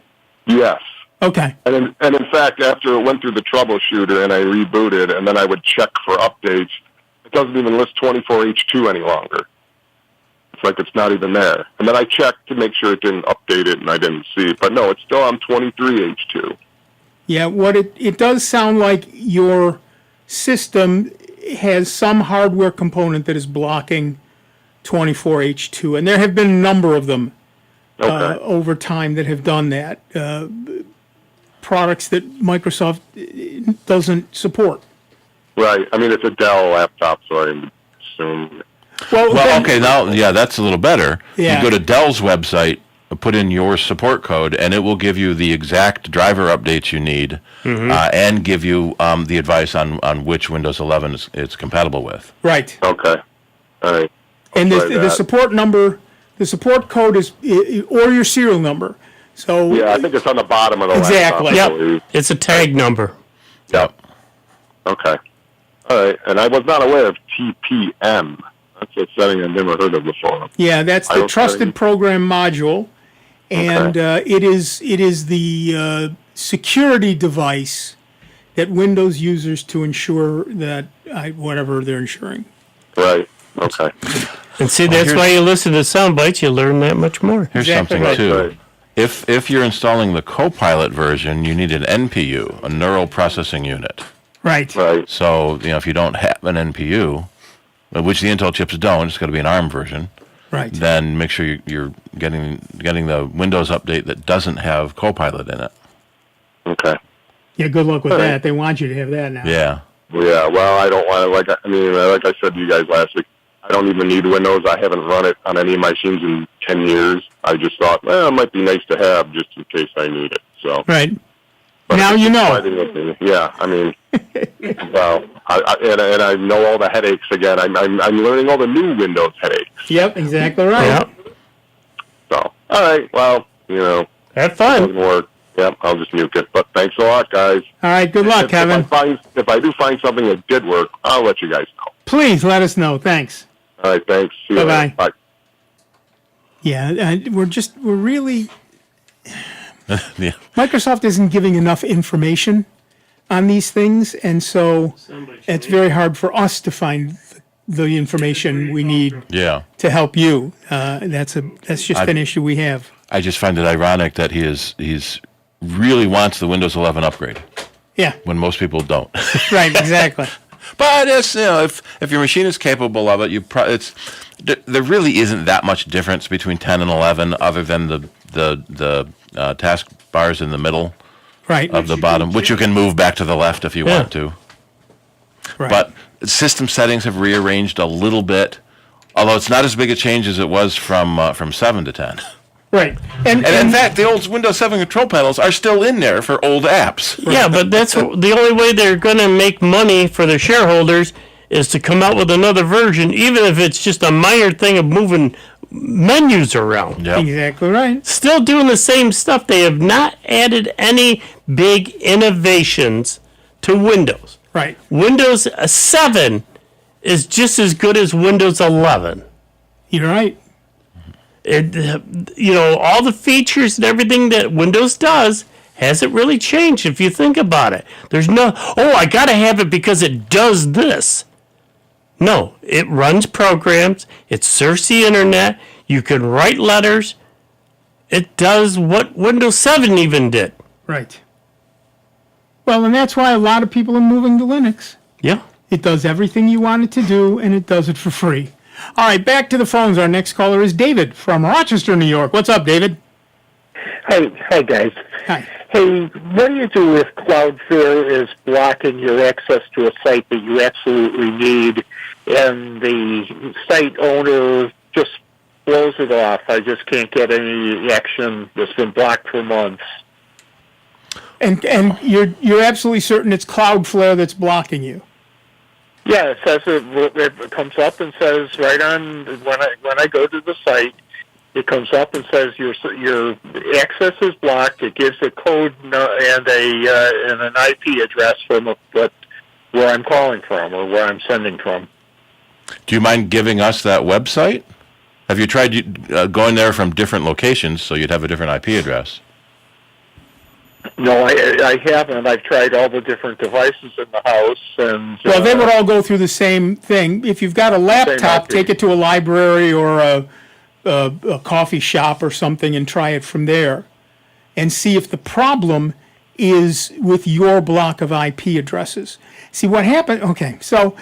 Yes. Okay. And in fact, after it went through the troubleshooter and I rebooted, and then I would check for updates, it doesn't even list 24H2 any longer. It's like it's not even there. And then I checked to make sure it didn't update it, and I didn't see it. But no, it's still on 23H2. Yeah, what it does sound like your system has some hardware component that is blocking 24H2, and there have been a number of them over time that have done that. Products that Microsoft doesn't support. Right. I mean, it's a Dell laptop, so I assume. Well, okay, now, yeah, that's a little better. Yeah. You go to Dell's website, put in your support code, and it will give you the exact driver updates you need, and give you the advice on which Windows 11 it's compatible with. Right. Okay. All right. And the support number, the support code is, or your serial number. So yeah, I think it's on the bottom of the exactly. laptop. Yep. It's a tag number. Yep. Okay. All right. And I was not aware of TPM. That's a setting I've never heard of before. Yeah, that's the Trusted Program Module, and it is the security device that Windows uses to ensure that whatever they're ensuring. Right. Okay. And see, that's why you listen to sound bites. You learn that much more. Here's something too. Right. If you're installing the Copilot version, you need an NPU, a neural processing unit. Right. Right. So if you don't have an NPU, which the Intel chips don't, it's got to be an ARM version. Right. Then make sure you're getting the Windows update that doesn't have Copilot in it. Okay. Yeah. Good luck with that. They want you to have that now. Yeah. Yeah. Well, I don't want to. Like I said to you guys last week, I don't even need Windows. I haven't run it on any of my machines in 10 years. I just thought, well, it might be nice to have just in case I need it. So. Right. But now you know. Yeah, I mean, well, and I know all the headaches again. I'm learning all the new Windows headaches. Yep, exactly right. Yep. So, all right, well, have fun. It doesn't work. Yep, I'll just mute it. But thanks a lot, guys. All right, good luck, Kevin. If I do find something that did work, I'll let you guys know. Please let us know. Thanks. All right, thanks. See you later. Bye-bye. Bye. Yeah, we're really. Yeah. Microsoft isn't giving enough information on these things, and so it's very hard for us to find the information we need to help you. That's just an issue we have. I just find it ironic that he's really wants the Windows 11 upgrade. Yeah. When most people don't. Right. Exactly. But it's, if your machine is capable of it, there really isn't that much difference between 10 and 11, other than the task bars in the middle, of the bottom, which you can move back to the left if you want to. Right. But system settings have rearranged a little bit, although it's not as big a change as it was from 7 to 10. Right. And in fact, the old Windows 7 control panels are still in there for old apps. Yeah, but that's the only way they're going to make money for their shareholders is to come out with another version, even if it's just a minor thing of moving menus around. Yep. Exactly right. Still doing the same stuff. They have not added any big innovations to Windows. Right. Windows 7 is just as good as Windows 11. You're right. All the features and everything that Windows does hasn't really changed if you think about it. There's I got to have it because it does this. No, it runs programs. It surfs the internet. You can write letters. It does what Windows 7 even did. Right. Well, and that's why a lot of people are moving to Linux. Yeah. It does everything you want it to do, and it does it for free. All right, back to the phones. Our next caller is David from Rochester, New York. What's up, David? Hi, guys. Hi. Hey, what do you do if Cloudflare is blocking your access to a site that you absolutely need, and the site owner just blows it off? I just can't get any action. It's been blocked for months. And you're absolutely certain it's Cloudflare that's blocking you? Yeah, it says it comes up and says right on when I go to the site, it comes up and says your access is blocked. It gives a code and an IP address from where I'm calling from or where I'm sending from. Do you mind giving us that website? Have you tried going there from different locations so you'd have a different IP address? No, I haven't. I've tried all the different devices in the house, and well, they would all go through the same thing. If you've got a laptop, take it to a library or a coffee shop or something and try it from there, and see if the problem is with your block of IP addresses. See what happened? Okay, so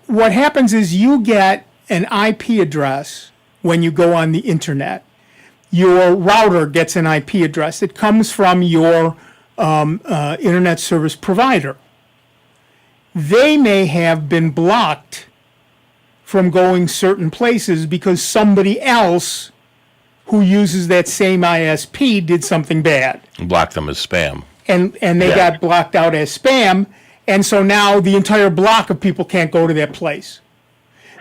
what happens is you get an IP address when you go on the internet. Your router gets an IP address. It comes from your internet service provider. They may have been blocked from going certain places because somebody else who uses that same ISP did something bad. Block them as spam. And they got blocked out as spam, and so now the entire block of people can't go to that place.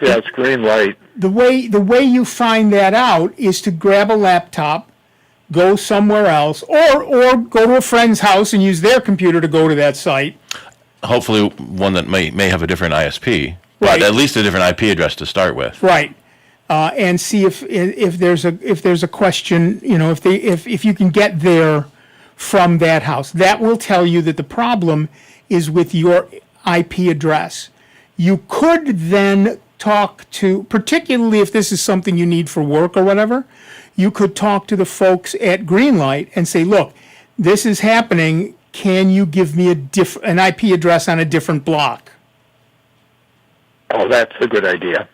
Yeah, it's green light. The way you find that out is to grab a laptop, go somewhere else, or go to a friend's house and use their computer to go to that site. Hopefully one that may have a different ISP, but Right. at least a different IP address to start with. Right. And see if there's a question, if you can get there from that house. That will tell you that the problem is with your IP address. You could then talk to, particularly if this is something you need for work or whatever, you could talk to the folks at Greenlight and say, look, this is happening. Can you give me an IP address on a different block? Oh, that's a good idea.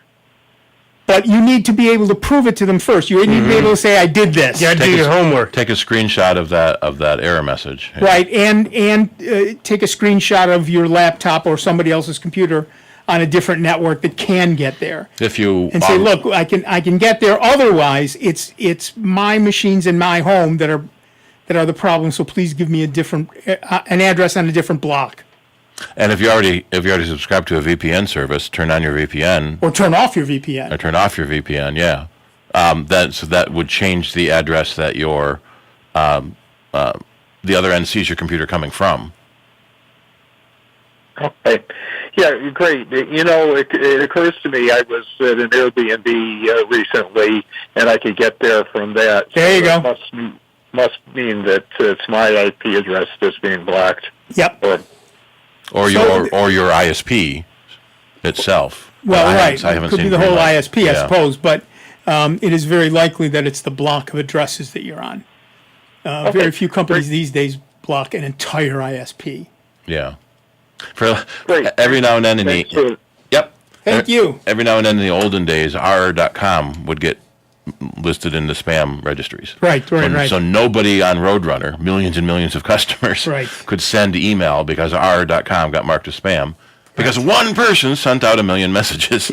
But you need to be able to prove it to them first. You need to be able to say, I did this. Take a screenshot of that error message. Right, and take a screenshot of your laptop or somebody else's computer on a different network that can get there. If you And say, look, I can get there. Otherwise, it's my machines in my home that are the problem. So please give me an address on a different block. And if you already subscribe to a VPN service, turn on your VPN Or turn off your VPN. or turn off your VPN. Yeah, that would change the address that your the other end sees your computer coming from. Okay. Yeah, great. It occurs to me I was at an Airbnb recently, and I could get there from that. There you go. Must mean that it's my IP address that's being blocked. Yep. Or your ISP itself. Well, I right. haven't It could seen be the whole Greenlight. ISP, I Yeah. suppose, but it is very likely that it's the block of addresses that you're on. Very few companies these days block an entire ISP. Yeah. For every now and then in the Thank you. Every now and then in the olden days, r.com would get listed in the spam registries. Right. So nobody on Roadrunner, millions and millions of customers, could send email because r.com got marked as spam because one person sent out 1 million messages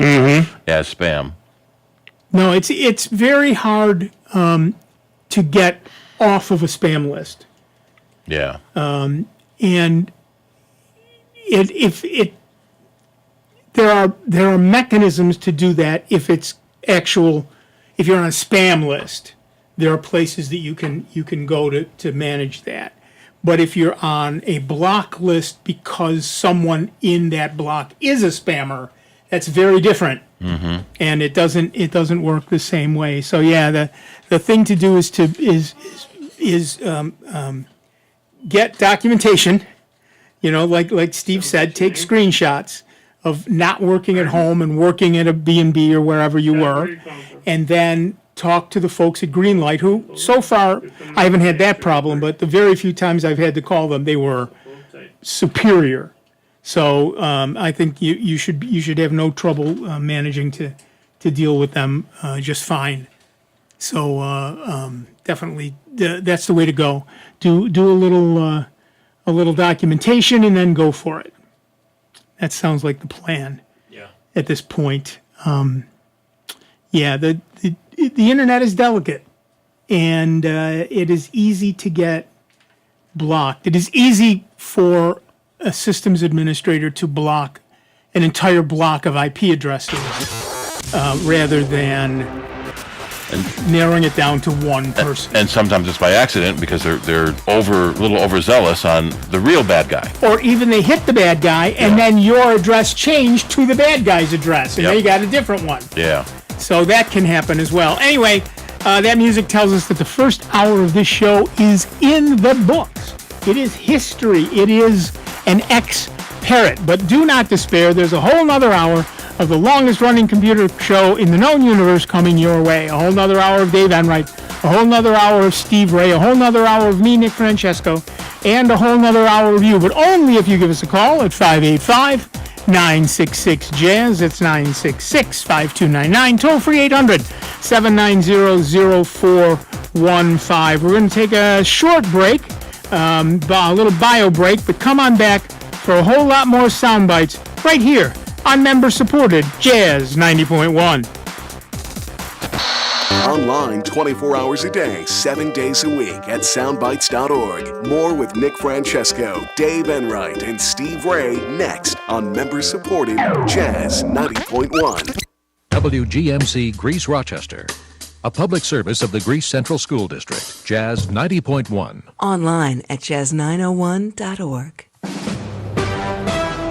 as spam. No, it's very hard to get off of a spam list. Yeah. And there are mechanisms to do that if you're on a spam list, there are places that you can go to manage that. But if you're on a block list because someone in that block is a spammer, that's very different. Mm-hmm. And it doesn't work the same way. So yeah, the thing to do is get documentation. Like Steve said, take screenshots of not working at home and working at a B&B or wherever you were, and then talk to the folks at Greenlight, who so far I haven't had that problem, but the very few times I've had to call them, they were superior. So I think you should have no trouble managing to deal with them just fine. So definitely that's the way to go. Do a little documentation and then go for it. That sounds like the plan. Yeah. At this point, the internet is delicate, and it is easy to get blocked. It is easy for a systems administrator to block an entire block of IP addresses rather than narrowing it down to one person. And sometimes it's by accident because they're a little overzealous on the real bad guy. Or even they hit the bad guy and then your address changed to the bad guy's address and they got a different one. Yeah. So that can happen as well. Anyway, that music tells us that the first hour of this show is in the books. It is history. It is an ex-parrot. But do not despair. There's a whole nother hour of the longest running computer show in the known universe coming your way. A whole nother hour of Dave Enright, a whole nother hour of Steve Ray, a whole nother hour of me, Nick Francesco, and a whole nother hour of you. But only if you give us a call at 585-966-JAZZ. That's 966-5299. Toll free 800-790-0415. We're going to take a short break, a little bio break, but come on back for a whole lot more sound bites right here on member-supported Jazz 90.1. Online 24 hours a day, 7 days a week at soundbites.org. More with Nick Francesco, Dave Enright, and Steve Ray next on member-supported Jazz 90.1. WGMC Greece Rochester, a public service of the Greece Central School District, Jazz 90.1. Online at jazz901.org.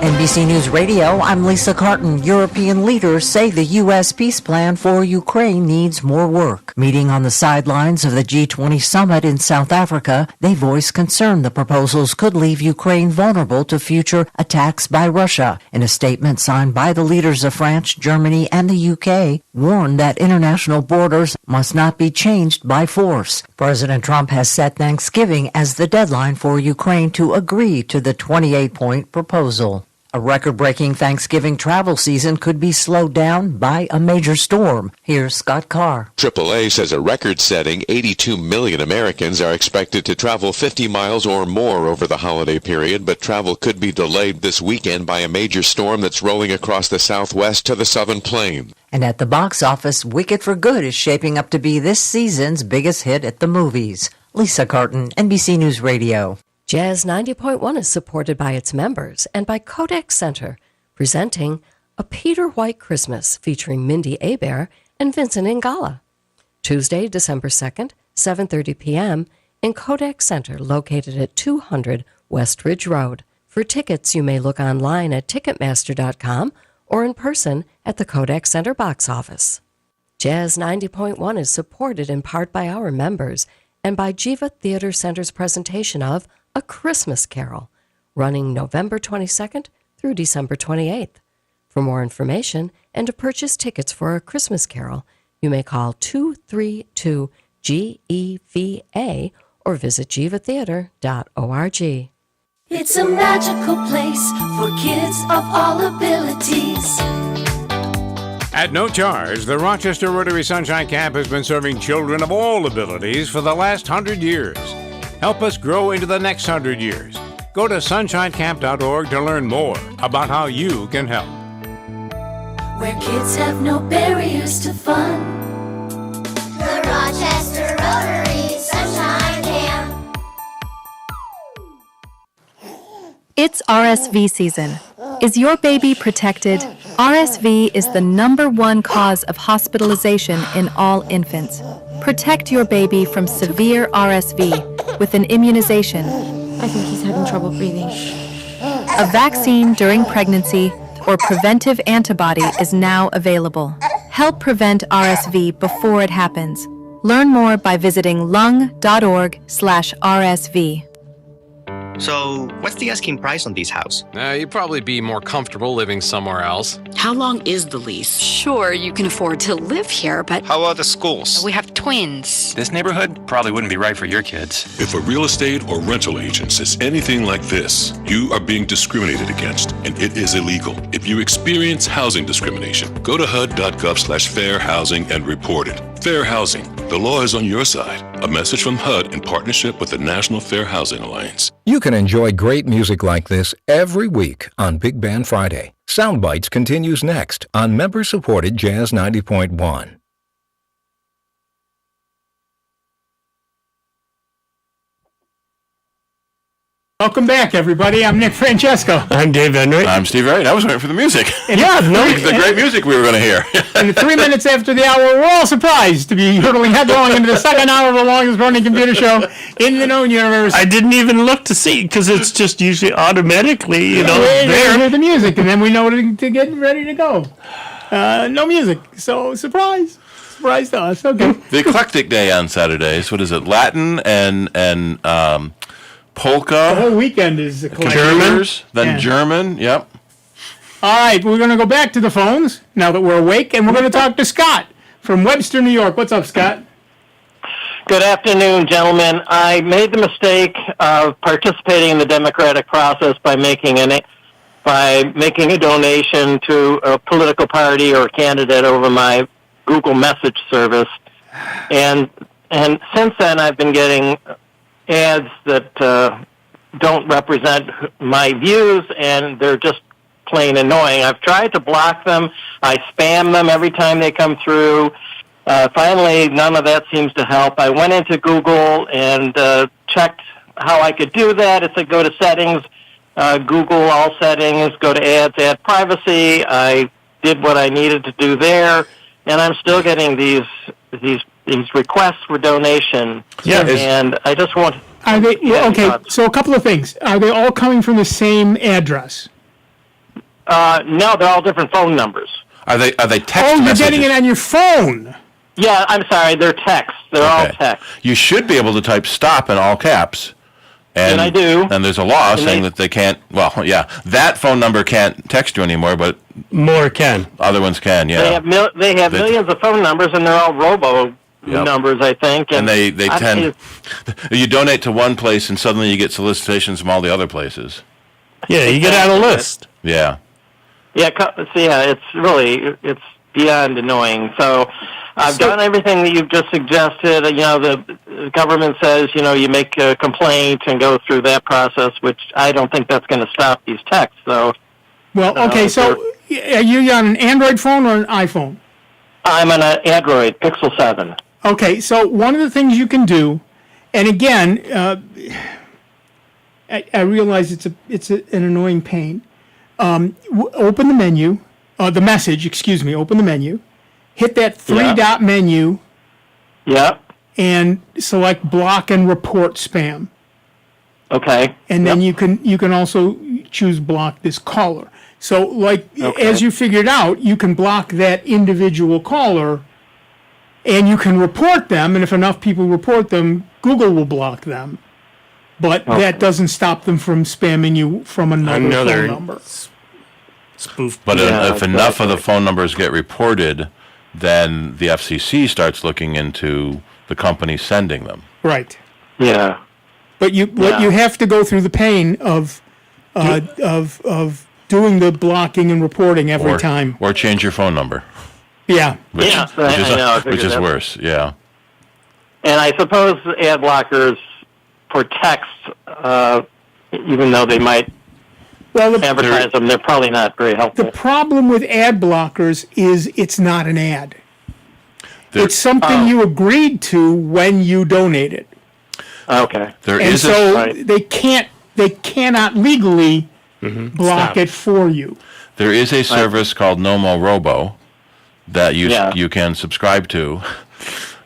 NBC News Radio, I'm Lisa Carton. European leaders say the U.S. peace plan for Ukraine needs more work. Meeting on the sidelines of the G20 summit in South Africa, they voiced concern the proposals could leave Ukraine vulnerable to future attacks by Russia. In a statement signed by the leaders of France, Germany, and the U.K., warned that international borders must not be changed by force. President Trump has set Thanksgiving as the deadline for Ukraine to agree to the 28-point proposal. A record-breaking Thanksgiving travel season could be slowed down by a major storm. Here's Scott Carr. AAA says a record-setting 82 million Americans are expected to travel 50 miles or more over the holiday period, but travel could be delayed this weekend by a major storm that's rolling across the southwest to the southern plain. And at the box office, Wicked for Good is shaping up to be this season's biggest hit at the movies. Lisa Carton, NBC News Radio. Jazz 90.1 is supported by its members and by Kodak Center, presenting A Peter White Christmas featuring Mindy Abair and Vincent Ingala. Tuesday, December 2nd, 7:30 p.m. in Kodak Center, located at 200 West Ridge Road. For tickets, you may look online at Ticketmaster.com or in person at the Kodak Center box office. Jazz 90.1 is supported in part by our members and by Jiva Theater Center's presentation of A Christmas Carol, running November 22nd through December 28th. For more information and to purchase tickets for A Christmas Carol, you may call 232-GEVA or visit jivatheater.org. It's a magical place for kids of all abilities. At no charge, the Rochester Rotary Sunshine Camp has been serving children of all abilities for the last 100 years. Help us grow into the next 100 years. Go to sunshinecamp.org to learn more about how you can help. Where kids have no barriers to fun. The Rochester Rotary Sunshine Camp. It's RSV season. Is your baby protected? RSV is the #1 cause of hospitalization in all infants. Protect your baby from severe RSV with an immunization. I think he's having trouble breathing. A vaccine during pregnancy or preventive antibody is now available. Help prevent RSV before it happens. Learn more by visiting lung.org/RSV. So, what's the asking price on these houses? You'd probably be more comfortable living somewhere else. How long is the lease? Sure, you can afford to live here, but... How about the schools? We have twins. This neighborhood probably wouldn't be right for your kids. If a real estate or rental agent says anything like this, you are being discriminated against, and it is illegal. If you experience housing discrimination, go to HUD.gov/fair housing and report it. Fair housing. The law is on your side. A message from HUD in partnership with the National Fair Housing Alliance. You can enjoy great music like this every week on Big Band Friday. Soundbites continues next on member-supported Jazz 90.1. Welcome back, everybody. I'm Nick Francesco. I'm Dave Enright. I'm Steve Wright. I was waiting for the music. And the great music we were going to hear. And 3 minutes after the hour, we're all surprised to be hurtling headlong into the second hour of the longest running computer show in the known universe. I didn't even look to see because it's just usually automatically, there. Hear the music, and then we know to get ready to go. No music, so surprise to us. Okay. The eclectic day on Saturdays. What is it? Latin and polka. The whole weekend is eclectic. German. Then German. Yep. All right, we're going to go back to the phones now that we're awake, and we're going to talk to Scott from Webster, New York. What's up, Scott? Good afternoon, gentlemen. I made the mistake of participating in the democratic process by making a donation to a political party or candidate over my Google message service, and since then I've been getting ads that don't represent my views, and they're just plain annoying. I've tried to block them. I spam them every time they come through. Finally, none of that seems to help. I went into Google and checked how I could do that. It said go to settings, Google all settings, go to ads, add privacy. I did what I needed to do there, and I'm still getting these requests for donation. Yeah. And I just want... Are they okay? So a couple of things. Are they all coming from the same address? No, they're all different phone numbers. Are they text you're messages? getting it on your phone. Yeah, I'm sorry. They're text. They're all text. You should be able to type stop in all caps. And I do. And there's a law saying that they can't. Well, yeah, that phone number can't text you anymore, but more can. Other ones can. Yeah. They have millions of phone numbers, and they're all robo numbers, I think. And they tend. You donate to one place, and suddenly you get solicitations from all the other places. Yeah, you get on a list. Yeah. Yeah, it's beyond annoying. So I've done everything that you've just suggested. The government says, you make a complaint and go through that process, which I don't think that's going to stop these texts. So, well, okay, so are you on an Android phone or an iPhone? I'm on an Android Pixel 7. Okay, so one of the things you can do, and again, I realize it's an annoying pain. Open the menu, the message, open the menu, hit that three-dot menu. Yep. And select block and report spam. Okay. And then you can also choose block this caller. So as you figured out, you can block that individual caller, and you can report them, and if enough people report them, Google will block them. But that doesn't stop them from spamming you from another phone number. Spoof. But if enough of the phone numbers get reported, then the FCC starts looking into the company sending them. Right. Yeah. But you have to go through the pain of doing the blocking and reporting every time. Or change your phone number. Yeah. Which is worse. Yeah. And I suppose ad blockers for text, even though they might advertise them, they're probably not very helpful. The problem with ad blockers is it's not an ad. It's something you agreed to when you donated. Okay. They cannot legally block it for you. There is a service called Nomo Robo that you can subscribe to.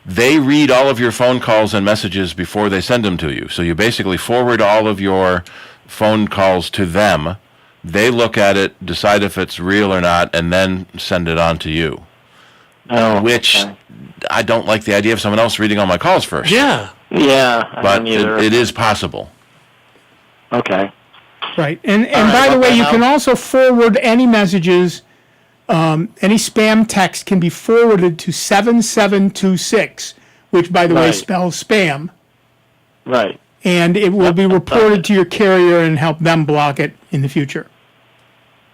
They read all of your phone calls and messages before they send them to you. So you basically forward all of your phone calls to them. They look at it, decide if it's real or not, and then send it on to you. I don't like the idea of someone else reading all my calls first. Yeah. Yeah. But it is possible. Okay. Right. And by the way, you can also forward any messages. Any spam text can be forwarded to 7726, which, by the way, spells spam. Right. And it will be reported to your carrier and help them block it in the future.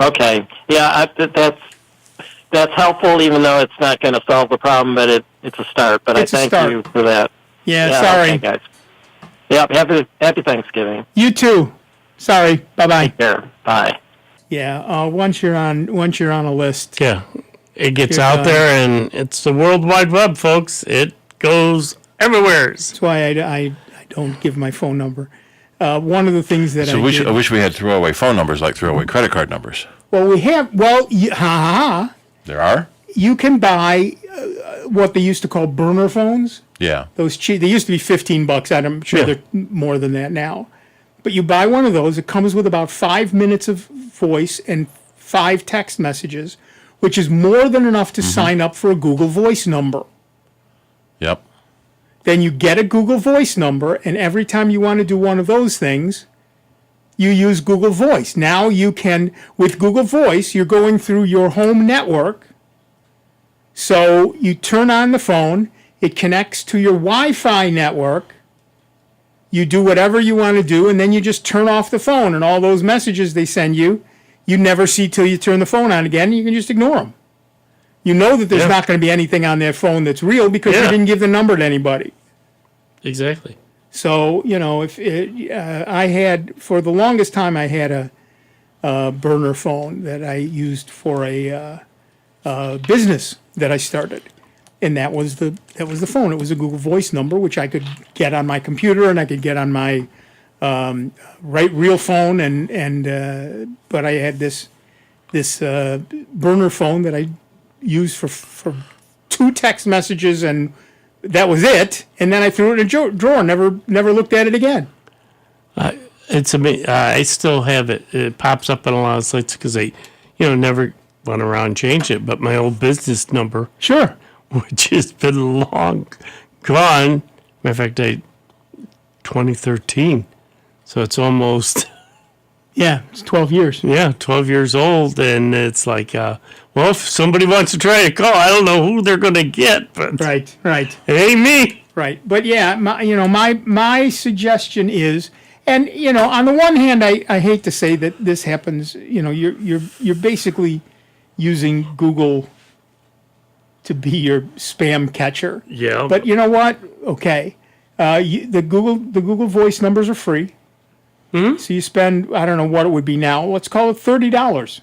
Okay. Yeah, that's helpful, even though it's not going to solve the problem, but it's a start. But I thank you for that. Yeah, sorry. Okay, guys. Yep, happy Thanksgiving. You too. Sorry. Bye-bye. Take care. Bye. Yeah, once you're on a list. Yeah, it gets out there, and it's the World Wide Web, folks. It goes everywhere. That's why I don't give my phone number. one of the things that So I I wish we had throwaway phone numbers like throwaway credit card numbers. Well, we have. Well, There are? you can buy what they used to call burner phones. Yeah. Those cheap. They used to be $15. I'm sure Yeah. they're more than that now. But you buy one of those. It comes with about 5 minutes of voice and 5 text messages, which is more than enough to sign up for a Google Voice number. Yep. Then you get a Google Voice number, and every time you want to do one of those things, you use Google Voice. Now you can, with Google Voice, you're going through your home network. So you turn on the phone, it connects to your Wi-Fi network, you do whatever you want to do, and then you just turn off the phone, and all those messages they send you, you never see till you turn the phone on again, you can just ignore them. You know that there's not going to be anything on their phone that's real because you didn't give the number to anybody. Exactly. So, if I had, for the longest time, I had a burner phone that I used for a business that I started. And that was the phone. It was a Google Voice number, which I could get on my computer and I could get on my real phone. But I had this burner phone that I used for 2 text messages, and that was it. And then I threw it in a drawer. Never looked at it again. It's amazing. I still have it. It pops up on a lot of sites because I, never went around and changed it. But my old business number, sure, which has been long gone. Matter of fact, 2013. So it's almost. Yeah, it's 12 years. Yeah, 12 years old, and it's like, well, if somebody wants to try to call, I don't know who they're going to get, but right, it ain't me. Right, but yeah, my suggestion is, and on the one hand, I hate to say that this happens. You're basically using Google to be your spam catcher. Yeah. But you know what? Okay, the Google Voice numbers are free. Mm-hmm. So you spend, I don't know what it would be now, let's call it $30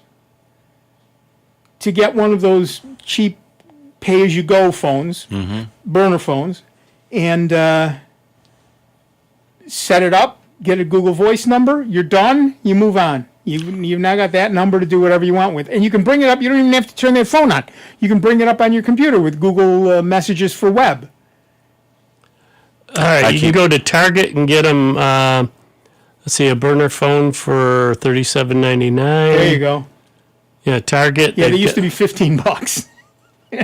to get one of those cheap pay-as-you-go phones, burner phones, and set it up, get a Google Voice number, you're done, you move on. You've now got that number to do whatever you want with. And you can bring it up, you don't even have to turn that phone on. You can bring it up on your computer with Google Messages for Web. All right, you can go to Target and get them... let's see, a burner phone for $37.99. There you go. Yeah, Target. Yeah, they used to be $15.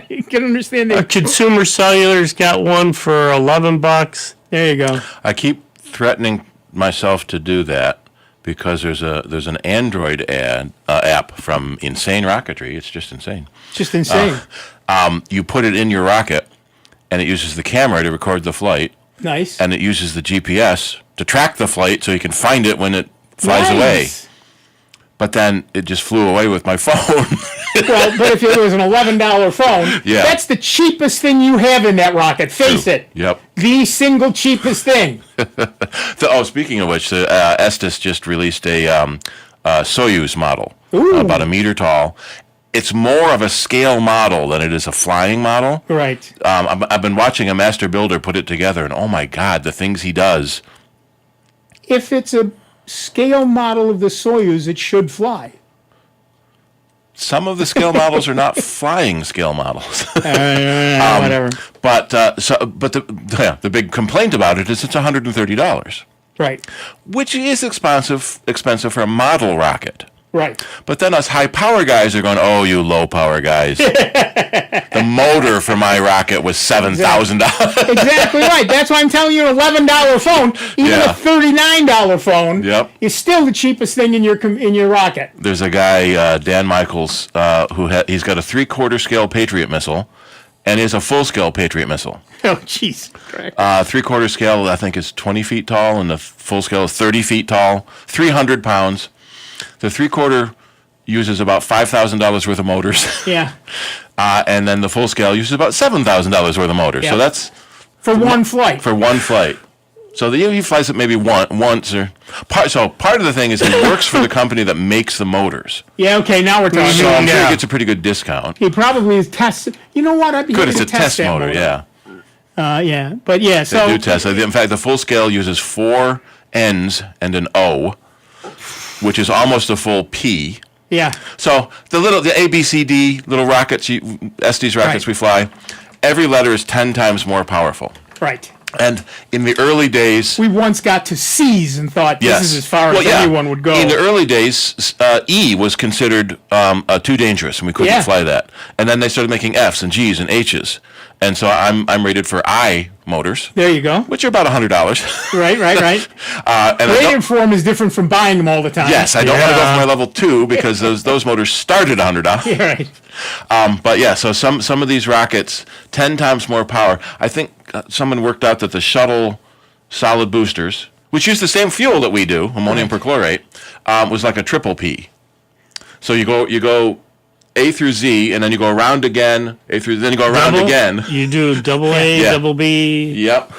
You can understand that. Consumer Cellular's got one for $11. There you go. I keep threatening myself to do that because there's an Android app from Insane Rocketry. It's just insane. Just insane. You put it in your rocket, and it uses the camera to record the flight. Nice. And it uses the GPS to track the flight so you can find it when it flies away. But then it just flew away with my phone. Well, but if it was an $11 phone, that's the cheapest thing you have in that rocket. Face it. Yep. The single cheapest thing. Speaking of which, Estes just released a Soyuz model, Ooh. about a meter tall. It's more of a scale model than it is a flying model. Right. I've been watching a master builder put it together, and oh my God, the things he does. If it's a scale model of the Soyuz, it should fly. Some of the scale models are not flying scale models. Whatever. But the big complaint about it is it's $130. Right. Which is expensive for a model rocket. Right. But then us high power guys are going, oh, you low power guys. The motor for my rocket was $7,000. Exactly right. That's why I'm telling you an $11 phone, even a $39 phone, is still the cheapest thing in your rocket. There's a guy, Dan Michaels, he's got a 3/4 scale Patriot missile, and is a full scale Patriot missile. Oh, jeez. 3/4 scale, I think, is 20 feet tall, and the full scale is 30 feet tall, 300 pounds. The 3/4 uses about $5,000 worth of motors. Yeah. And then the full scale uses about $7,000 worth of motors. Yeah. So that's for one flight. For one flight. So he flies it maybe once or part of the thing is he works for the company that makes the motors. Yeah. Okay. Now we're talking. So I'm sure he gets a pretty good discount. He probably is tested. You know what? I'd be good. It's a test motor. Yeah. Yeah. But yeah. So they do test. In fact, the full scale uses 4 N's and an O, which is almost a full P. Yeah. So the ABCD little rockets, Estes rockets Right. we fly, every letter is 10 times more powerful. Right. And in the early days, We once got to C's and thought this yes. is as far Well, as yeah. anyone would go. In the early days, E was considered too dangerous, and we couldn't Yeah. fly that. And then they started making F's and G's and H's, and so I'm rated for I motors, There you go. which are about $100. Right. And I Rated don't- form is different from buying them all the time. yes, I don't want to go for my level 2 because those motors start at $100. Yeah, right. But yeah, so some of these rockets, 10 times more power. I think someone worked out that the shuttle solid boosters, which use the same fuel that we do, ammonium perchlorate, was like a triple P. So you go A through Z, and then you go around again, then you go around again. You do double A, Yeah. double B. Yep.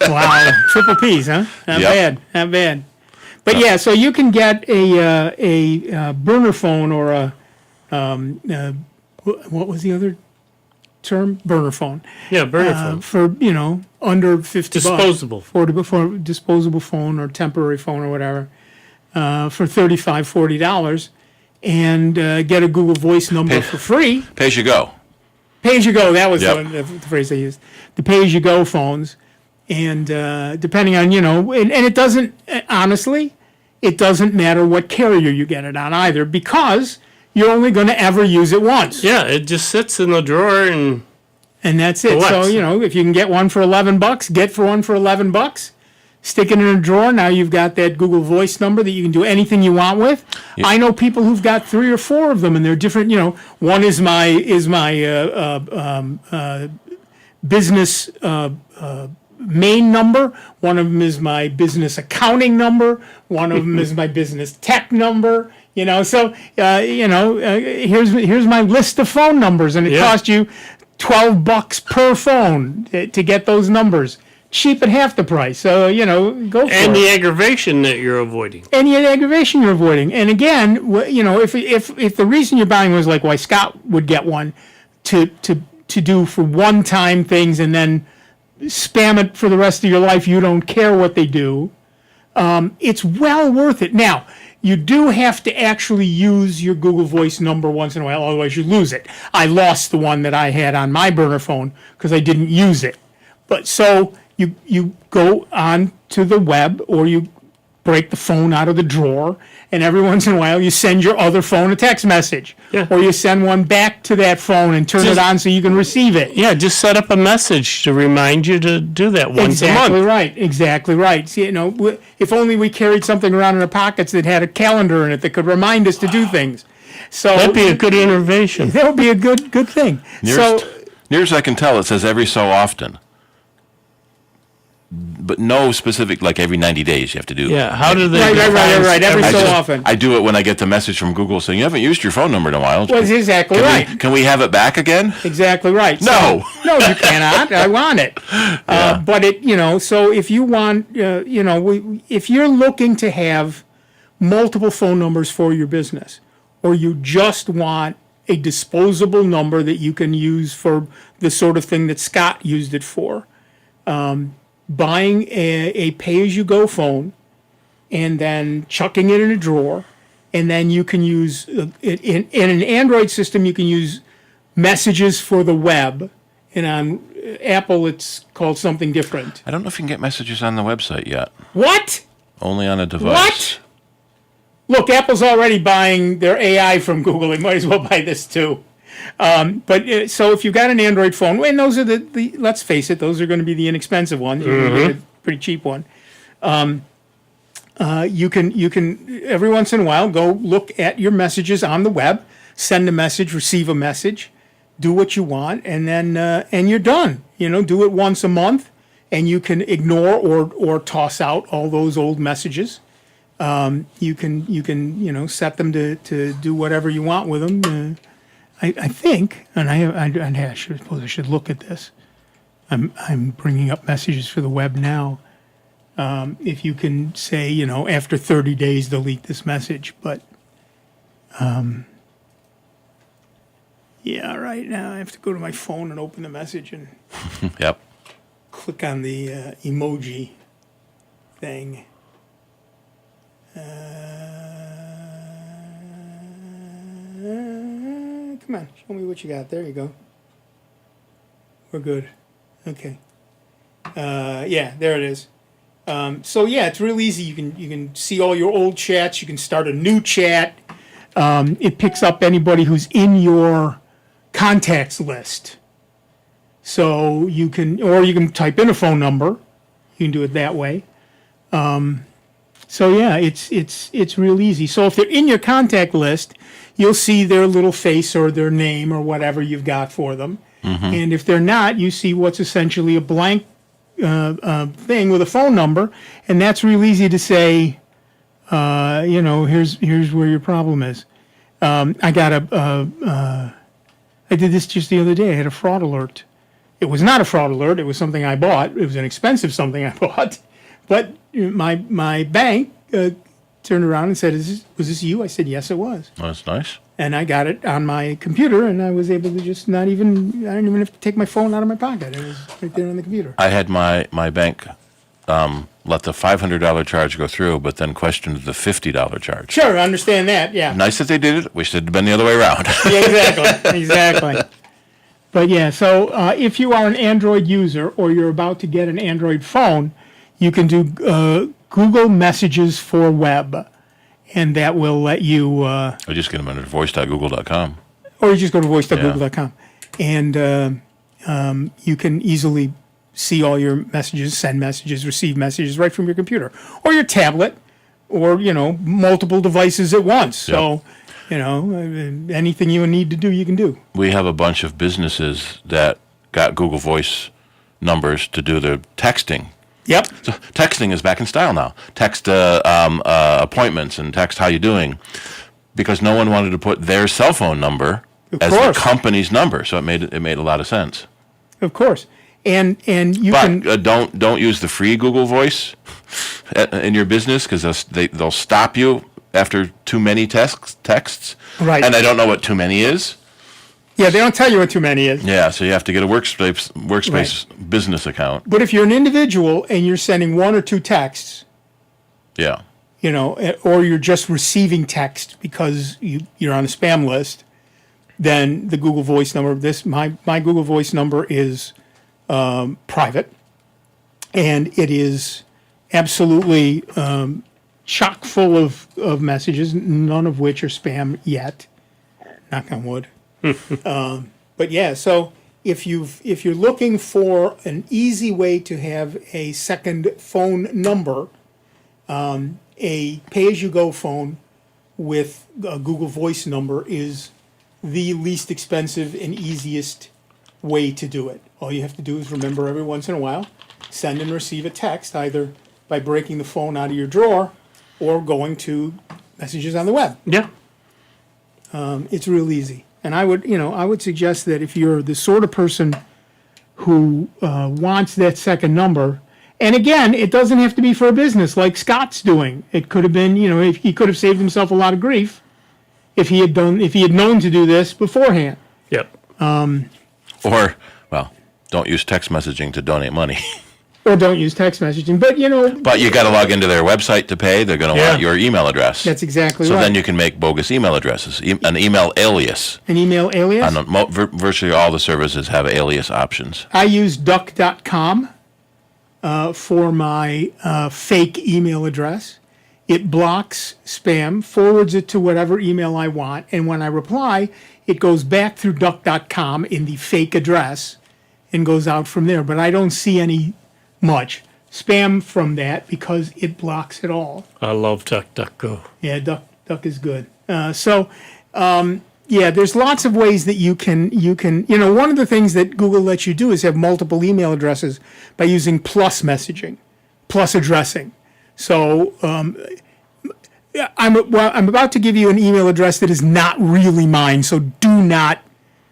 Wow, triple P's, huh? Not Yep. bad. But yeah, so you can get a burner phone or a what was the other term? Burner phone. Yeah, burner phone. For under $50. Disposable. For disposable phone or temporary phone or whatever, for $35, $40, and get a Google Voice number for free. Pay as you go. Pay as you go. That was Yep. the phrase I used. The pay as you go phones, and depending on and it doesn't honestly, it doesn't matter what carrier you get it on either, because you're only going to ever use it once. Yeah, it just sits in the drawer and that's it. collects. So if you can get one for $11, get for one for $11. Stick it in a drawer. Now you've got that Google Voice number that you can do anything you want with. Yeah. I know people who've got 3 or 4 of them, and they're different. One is my business main number. One of them is my business accounting number. One of them is my business tech number. So here's my list of phone numbers, and it cost you $12 per phone to get those numbers. Cheap at half the price. So, go for it. And the aggravation that you're avoiding. And the aggravation you're avoiding. And again, if the reason you're buying was like why Scott would get one to do for one-time things and then spam it for the rest of your life, you don't care what they do, it's well worth it. Now, you do have to actually use your Google Voice number once in a while, otherwise you lose it. I lost the one that I had on my burner phone because I didn't use it. But so you go on to the web, or you break the phone out of the drawer, and every once in a while you send your other phone a text message. Yeah. Or you send one back to that phone and turn it on so you can receive it. Yeah, just set up a message to remind you to do that once a month. Exactly right. See, if only we carried something around in our pockets that had a calendar in it that could remind us to do things. So That'd be a good innovation. That would be a good thing. Near as I can tell, it says every so often. But no specific, like every 90 days you have to do. Yeah, how do they Right, every so often. I do it when I get the message from Google saying, you haven't used your phone number in a while. Well, that's exactly right. Can we have it back again? Exactly right. No. No, you cannot. I want it. But so if you want, if you're looking to have multiple phone numbers for your business, or you just want a disposable number that you can use for the sort of thing that Scott used it for, buying a pay-as-you-go phone and then chucking it in a drawer, and then you can use, in an Android system, you can use messages for the web, and on Apple, it's called something different. I don't know if you can get messages on the website yet. What? Only on a device. What? Look, Apple's already buying their AI from Google. They might as well buy this too. So if you've got an Android phone, and those are the let's face it, those are going to be the inexpensive ones. You're going to get a pretty cheap one. You can every once in a while go look at your messages on the web, send a message, receive a message, do what you want, and then and you're done. Do it once a month, and you can ignore or toss out all those old messages. You can set them to do whatever you want with them. I think, and I suppose I should look at this. I'm bringing up messages for the web now. If you can say, after 30 days, delete this message, but yeah, right now I have to go to my phone and open the message and Yep. click on the emoji thing. Come on, show me what you got. There you go. We're good. Okay. Yeah, there it is. So yeah, it's real easy. You can see all your old chats. You can start a new chat. It picks up anybody who's in your contacts list. So you can type in a phone number. You can do it that way. So yeah, it's real easy. So if they're in your contact list, you'll see their little face or their name or whatever you've got for them. And if they're not, you see what's essentially a blank thing with a phone number, and that's real easy to say. Here's where your problem is. I did this just the other day. I had a fraud alert. It was not a fraud alert. It was something I bought. It was an expensive something I bought. But my bank turned around and said, was this you? I said, yes, it was. Oh, that's nice. And I got it on my computer, and I was able to just I didn't even have to take my phone out of my pocket. It was right there on the computer. I had my bank let the $500 charge go through, but then questioned the $50 charge. Sure, I understand that, yeah. Nice that they did it. Wish it had been the other way around. Yeah, exactly. But yeah, so if you are an Android user or you're about to get an Android phone, you can do Google Messages for Web, and that will let you... I just get them under voice.google.com. Or you just go to voice.google.com. And you can easily see all your messages, send messages, receive messages right from your computer. Or your tablet, or, multiple devices at once. Yep. So, anything you need to do, you can do. We have a bunch of businesses that got Google Voice numbers to do their texting. Yep. So texting is back in style now. Text appointments and text how you doing, because no one wanted to put their cell phone number as the company's number. So it made a lot of sense. Of course. And you can don't use the free Google Voice in your business, because they'll stop you after too many texts. Right. And I don't know what too many is. Yeah, they don't tell you what too many is. Yeah, so you have to get a workspace Right. business account. But if you're an individual and you're sending one or two texts, yeah, or you're just receiving text because you're on a spam list, then the Google Voice number, my Google Voice number is private, and it is absolutely chock full of messages, none of which are spam yet. Knock on wood. But yeah, so if you're looking for an easy way to have a second phone number, a pay-as-you-go phone with a Google Voice number is the least expensive and easiest way to do it. All you have to do is remember every once in a while, send and receive a text, either by breaking the phone out of your drawer or going to messages on the web. Yeah. It's real easy. And I would suggest that if you're the sort of person who wants that second number, and again, it doesn't have to be for a business like Scott's doing. It could have been, if he could have saved himself a lot of grief if he had known to do this beforehand. Yep. Or, don't use text messaging to donate money. Or don't use text messaging, but But you got to log into their website to pay. They're going to want your email address. That's exactly right. So right. then you can make bogus email addresses, an email alias. An email alias? Virtually all the services have alias options. I use duck.com for my fake email address. It blocks spam, forwards it to whatever email I want, and when I reply, it goes back through duck.com in the fake address and goes out from there. But I don't see any much spam from that because it blocks it all. I love DuckDuckGo. Yeah, Duck is good. There's lots of ways that you can, one of the things that Google lets you do is have multiple email addresses by using plus messaging, plus addressing. So I'm about to give you an email address that is not really mine, so do not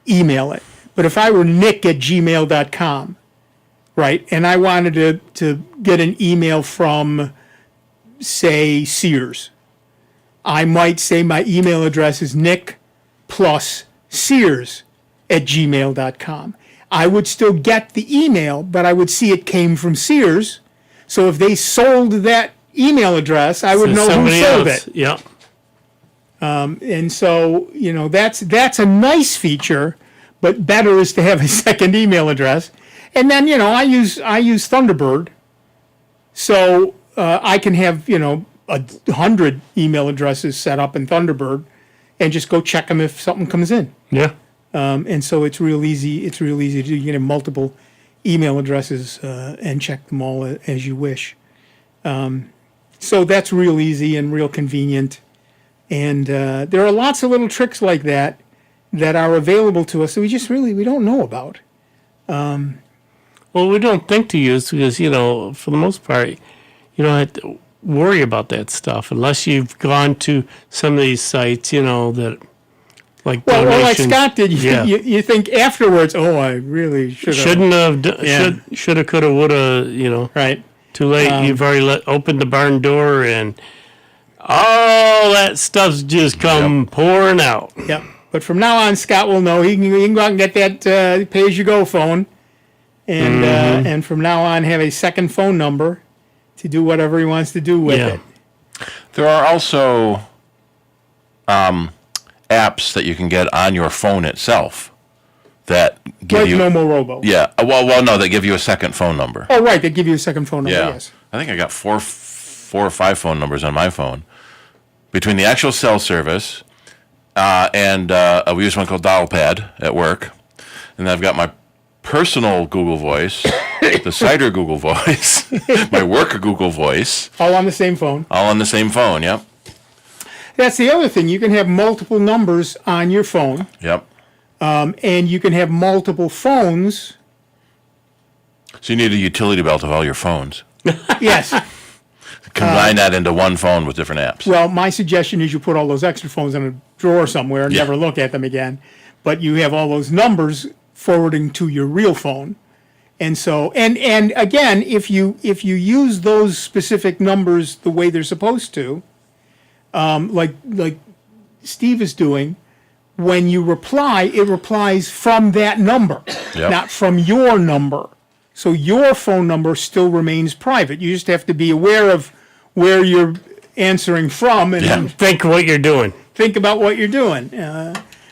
email it. But if I were nick@gmail.com, right, and I wanted to get an email from, say, Sears, I might say my email address is nick+Sears@gmail.com. I would still get the email, but I would see it came from Sears. So if they sold that email address, I would So know who somebody sold else. it. Yeah. And so, that's a nice feature, but better is to have a second email address. And then, I use Thunderbird, so I can have 100 email addresses set up in Thunderbird, and just go check them if something comes in. Yeah. And so it's real easy. It's real easy to do. You can have multiple email addresses and check them all as you wish. So that's real easy and real convenient. And there are lots of little tricks like that are available to us that we don't know about. Well, we don't think to use because, for the most part, you don't have to worry about that stuff unless you've gone to some of these sites, that like Well, like donations. Scott did, Yeah. you think afterwards, I really should have. Shouldn't have, Yeah. shoulda, coulda, woulda, Right. Too late. You've already opened the barn door and all that stuff's just come pouring out. Yep. But from now on, Scott will know he can go out and get that pay-as-you-go phone, and from now on have a second phone number to do whatever he wants to do with it. There are also apps that you can get on your phone itself that give Like you No More Robo. Yeah. Well, no, they give you a second phone number. Oh, right. They give you a second phone number. Yeah. Yes. I think I got four or five phone numbers on my phone. Between the actual cell service and we use one called Dialpad at work, and I've got my personal Google Voice, the Cider Google Voice, my work Google Voice. All on the same phone. All on the same phone, yep. That's the other thing. You can have multiple numbers on your phone, Yep. and you can have multiple phones. So you need a utility belt of all your phones. Yes. Combine that into one phone with different apps. Well, my suggestion is you put all those extra phones in a drawer somewhere and never look at them again. But you have all those numbers forwarding to your real phone. And so, and again, if you use those specific numbers the way they're supposed to, like Steve is doing, when you reply, it replies from that number, not from your number. So your phone number still remains private. You just have to be aware of where you're answering from and think what you're doing. Think about what you're doing.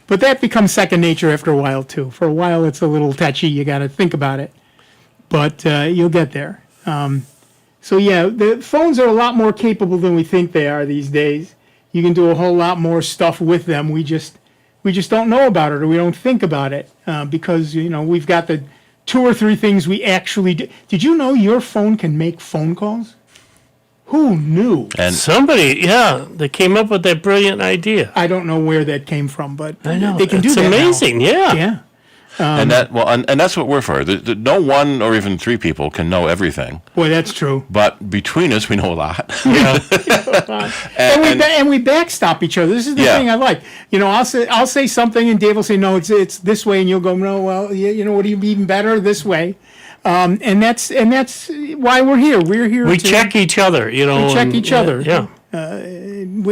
But that becomes second nature after a while, too. For a while, it's a little touchy. You got to think about it. But you'll get there. So, yeah, the phones are a lot more capable than we think they are these days. You can do a whole lot more stuff with them. We just don't know about it, or we don't think about it because, we've got the 2 or 3 things we actually do. Did you know your phone can make phone calls? Who knew? And somebody, they came up with that brilliant idea. I don't know where that came from, but I know they can do it's that. amazing. Now. Yeah. And that's what we're for. No one or even 3 people can know everything. Boy, that's true. But between us, we know a lot. Yeah. and we backstop each other. This is the thing I like. I'll say something, and Dave will say, "No, it's this way," and you'll go, "No, well, what do you even better this way?" And that's why we're here. We're here. We check each other. We check each other. Yeah. And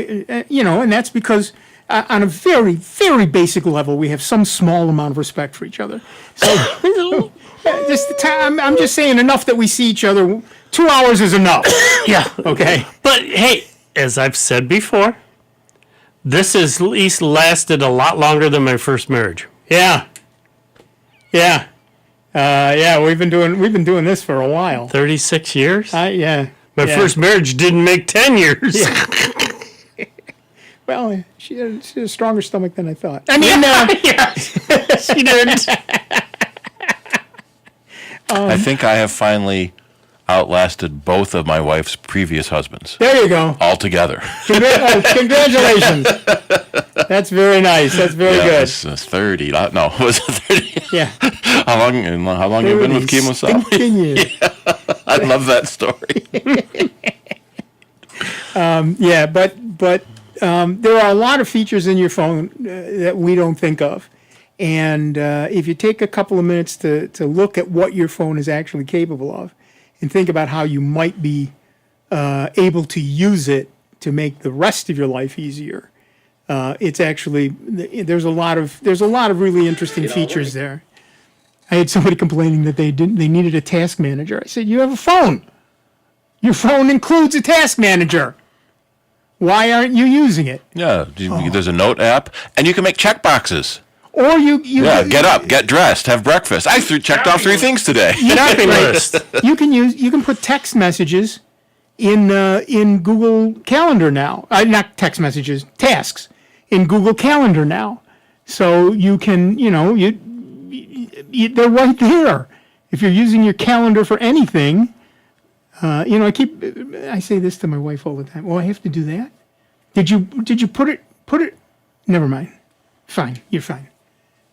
that's because on a very, very basic level, we have some small amount of respect for each other. So, I'm just saying enough that we see each other. 2 hours is enough. Yeah. Okay. But hey, as I've said before, this has at least lasted a lot longer than my first marriage. Yeah. Yeah. We've been doing this for a while. 36 years? Yeah. My first marriage didn't make 10 years. Yeah. Well, she had a stronger stomach than I thought. I mean, she didn't. I think I have finally outlasted both of my wife's previous husbands. There you go. All together. Congratulations. That's very nice. That's very good. It's 30. No, was it 30? Yeah. How long you been with Kemosabe? I love that story. But there are a lot of features in your phone that we don't think of. And if you take a couple of minutes to look at what your phone is actually capable of and think about how you might be able to use it to make the rest of your life easier, it's actually, there's a lot of really interesting features there. I had somebody complaining that they needed a task manager. I said, you have a phone. Your phone includes a task manager. Why aren't you using it? Yeah, there's a note app, and you can make check boxes. Or get up, get dressed, have breakfast. I checked off 3 things today. You can put text messages in Google Calendar now. Not text messages, tasks in Google Calendar now. So you can, they're right there. If you're using your calendar for anything, I say this to my wife all the time. Oh, I have to do that? Did you put it? Never mind. Fine, you're fine.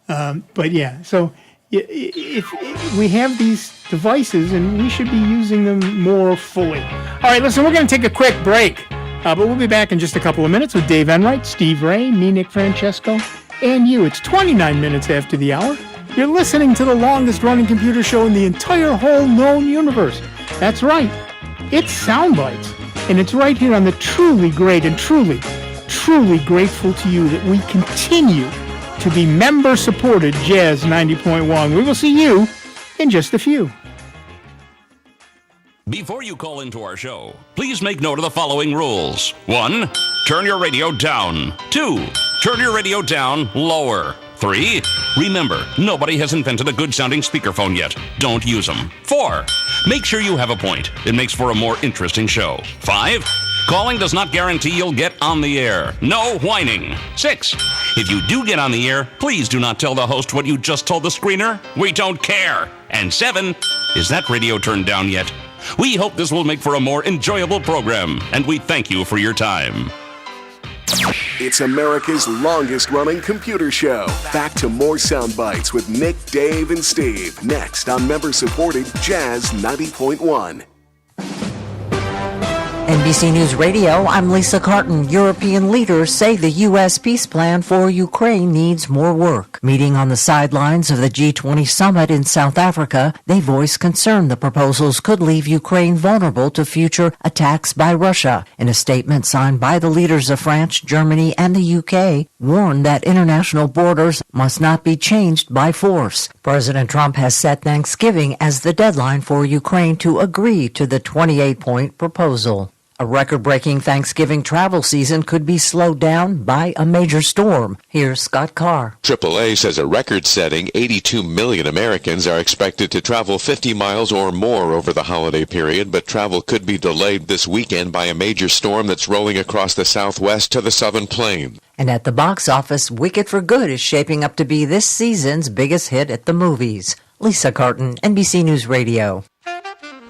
But yeah, so if we have these devices, and we should be using them more fully. All right, listen, we're going to take a quick break, but we'll be back in just a couple of minutes with Dave Enright, Steve Ray, me, Nick Francesco, and you. It's 29 minutes after the hour. You're listening to the longest-running computer show in the entire whole known universe. That's right. It's Sound Bytes, and it's right here on the truly great and truly grateful to you that we continue to be member-supported Jazz 90.1. We will see you in just a few. Before you call into our show, please make note of the following rules. 1, turn your radio down. 2, turn your radio down lower. 3, remember, nobody has invented a good-sounding speakerphone yet. Don't use them. 4, make sure you have a point. It makes for a more interesting show. 5, calling does not guarantee you'll get on the air. No whining. 6, if you do get on the air, please do not tell the host what you just told the screener. We don't care. And 7, is that radio turned down yet? We hope this will make for a more enjoyable program, and we thank you for your time. It's America's longest-running computer show. Back to more Sound Bites with Nick, Dave, and Steve. Next on member-supported Jazz 90.1. NBC News Radio, I'm Lisa Carton. European leaders say the U.S. peace plan for Ukraine needs more work. Meeting on the sidelines of the G20 summit in South Africa, they voiced concern the proposals could leave Ukraine vulnerable to future attacks by Russia. In a statement signed by the leaders of France, Germany, and the UK, warned that international borders must not be changed by force. President Trump has set Thanksgiving as the deadline for Ukraine to agree to the 28-point proposal. A record-breaking Thanksgiving travel season could be slowed down by a major storm. Here's Scott Carr. AAA says a record-setting 82 million Americans are expected to travel 50 miles or more over the holiday period, but travel could be delayed this weekend by a major storm that's rolling across the southwest to the southern plain. And at the box office, Wicked for Good is shaping up to be this season's biggest hit at the movies. Lisa Carton, NBC News Radio.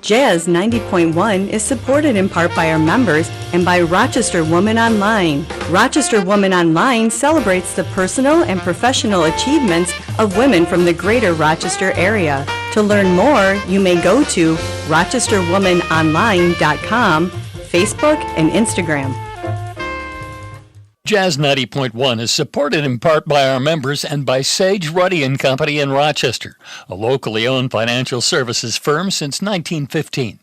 Jazz 90.1 is supported in part by our members and by Rochester Woman Online. Rochester Woman Online celebrates the personal and professional achievements of women from the greater Rochester area. To learn more, you may go to rochesterwomanonline.com, Facebook, and Instagram. Jazz 90.1 is supported in part by our members and by Sage Ruddy & Company in Rochester, a locally owned financial services firm since 1915.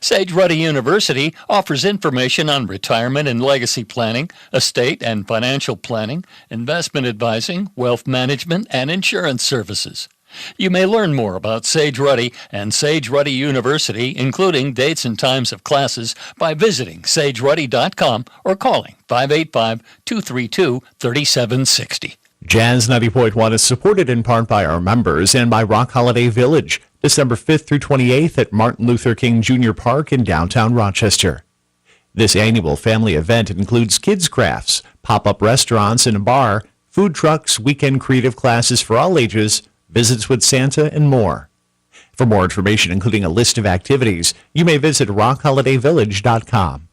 Sage Ruddy University offers information on retirement and legacy planning, estate and financial planning, investment advising, wealth management, and insurance services. You may learn more about Sage Ruddy and Sage Ruddy University, including dates and times of classes, by visiting sageruddy.com or calling 585-232-3760. Jazz 90.1 is supported in part by our members and by Rock Holiday Village, December 5th through 28th at Martin Luther King Jr. Park in downtown Rochester. This annual family event includes kids' crafts, pop-up restaurants and a bar, food trucks, weekend creative classes for all ages, visits with Santa, and more. For more information, including a list of activities, you may visit rockholidayvillage.com.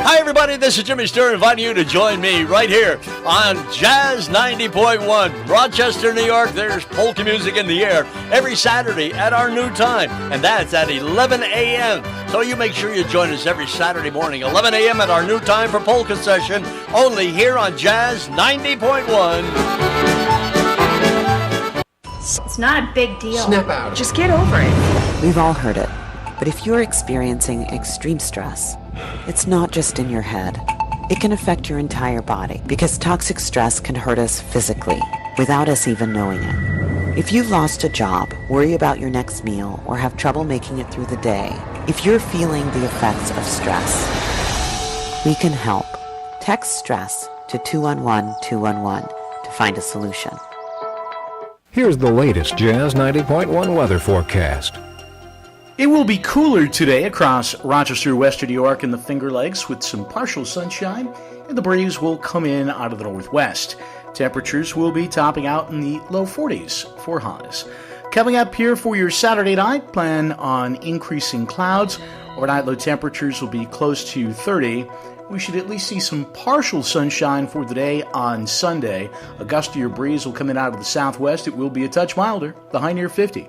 Hi, everybody. This is Jimmy Stewart inviting you to join me right here on Jazz 90.1, Rochester, New York. There's polka music in the air every Saturday at our new time, and that's at 11 a.m. So you make sure you join us every Saturday morning, 11 a.m. at our new time for polka session, only here on Jazz 90.1. It's not a big deal. Snap out. Just get over it. We've all heard it. But if you're experiencing extreme stress, it's not just in your head. It can affect your entire body because toxic stress can hurt us physically without us even knowing it. If you've lost a job, worry about your next meal, or have trouble making it through the day, If you're feeling the effects of stress, we can help. Text stress to 211-211 to find a solution. Here's the latest Jazz 90.1 weather forecast. It will be cooler today across Rochester, Western New York, and the Finger Lakes with some partial sunshine, and the breeze will come in out of the northwest. Temperatures will be topping out in the low 40s for highs. Coming up here for your Saturday night, plan on increasing clouds. Overnight low temperatures will be close to 30. We should at least see some partial sunshine for the day on Sunday. A gustier breeze will come in out of the southwest. It will be a touch milder, the high near 50.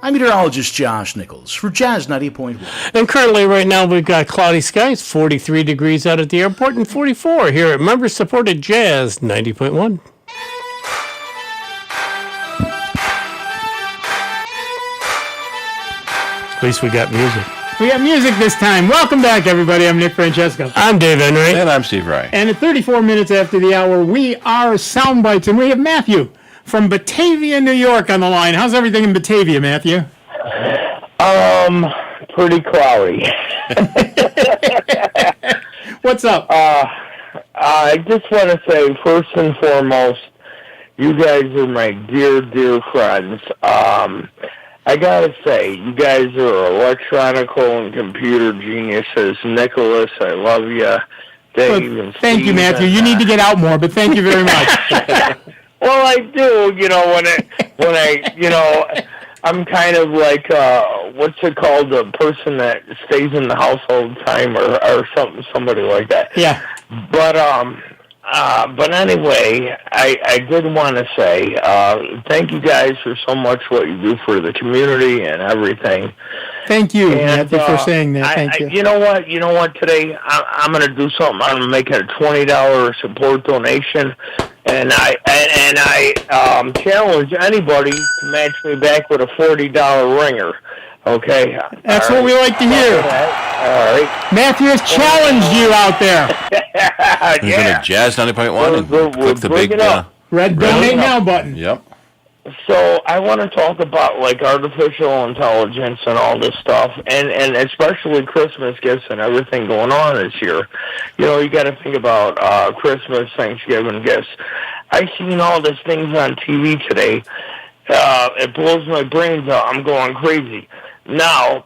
I'm meteorologist Josh Nichols for Jazz 90.1. And currently right now we've got cloudy skies, 43 degrees out at the airport and 44 here at member-supported Jazz 90.1. At least we got music. We got music this time. Welcome back, everybody. I'm Nick Francesco. I'm Dave Enright. And I'm Steve Ray. And at 34 minutes after the hour, we are Sound Bytes, and we have Matthew from Batavia, New York on the line. How's everything in Batavia, Matthew? Pretty cloudy. What's up? I just want to say, first and foremost, you guys are my dear, dear friends. I gotta say, you guys are electronical and computer geniuses. Nicholas, I love you. Dave and Thank you, Steve, Matthew. and, You need to get out more, but thank you very much. Well, I do. When I, I'm kind of like, what's it called? The person that stays in the house all the time, or somebody like that. Yeah. But anyway, I did want to say thank you guys for so much what you do for the community and everything. Thank you, Matthew, for saying that. Thank you. You know what? Today I'm going to do something. I'm going to make it a $20 support donation, and I challenge anybody to match me back with a $40 ringer. Okay. That's what we like to hear. All right. Matthew has challenged you out there. You're going to Jazz 90.1 and click the big red donate now button. Yep. So I want to talk about like artificial intelligence and all this stuff, and especially Christmas gifts and everything going on this year. You got to think about Christmas, Thanksgiving gifts. I seen all these things on TV today. It blows my brains out. I'm going crazy. Now,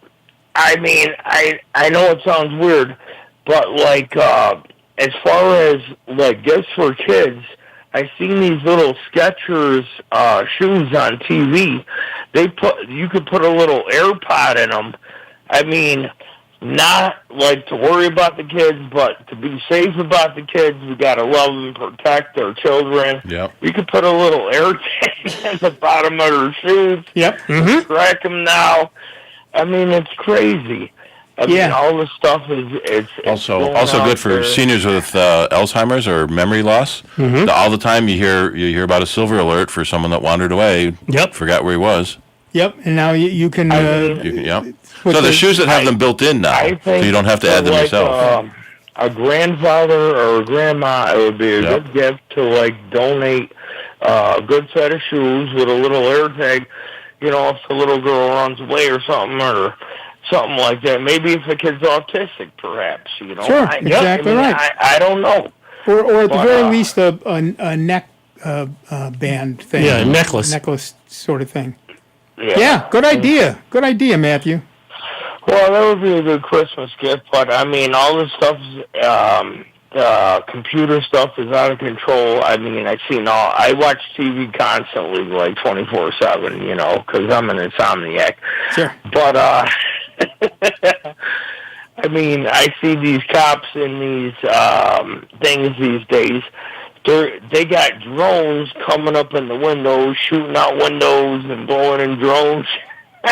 I mean, I know it sounds weird, but like as far as like gifts for kids, I seen these little Skechers shoes on TV. You could put a little AirPod in them. I mean, not like to worry about the kids, but to be safe about the kids. We got to love and protect our children. Yep. You could put a little air tank at the bottom of their shoes. Yep. Crack them now. I mean, it's crazy. I mean, all this stuff is also good for seniors with Alzheimer's or memory loss. All the time you hear about a silver alert for someone that wandered away. Yep. Forgot where he was. Yep. And now you can. Yep. So the shoes that have them built in now, so you don't have to add them yourself. A grandfather or a grandma, it would be a good gift to like donate a good set of shoes with a little air tag. If the little girl runs away or something like that. Maybe if the kid's autistic, perhaps. Sure, exactly right. I don't know. Or at the very least, a neck band thing. Yeah, a necklace. Necklace sort of thing. Yeah, good idea. Good idea, Matthew. Well, that would be a good Christmas gift, but I mean, all this stuff, computer stuff is out of control. I mean, I watch TV constantly, like 24/7, because I'm an insomniac. Sure. But, I mean, I see these cops in these things these days. They got drones coming up in the windows, shooting out windows and blowing in drones.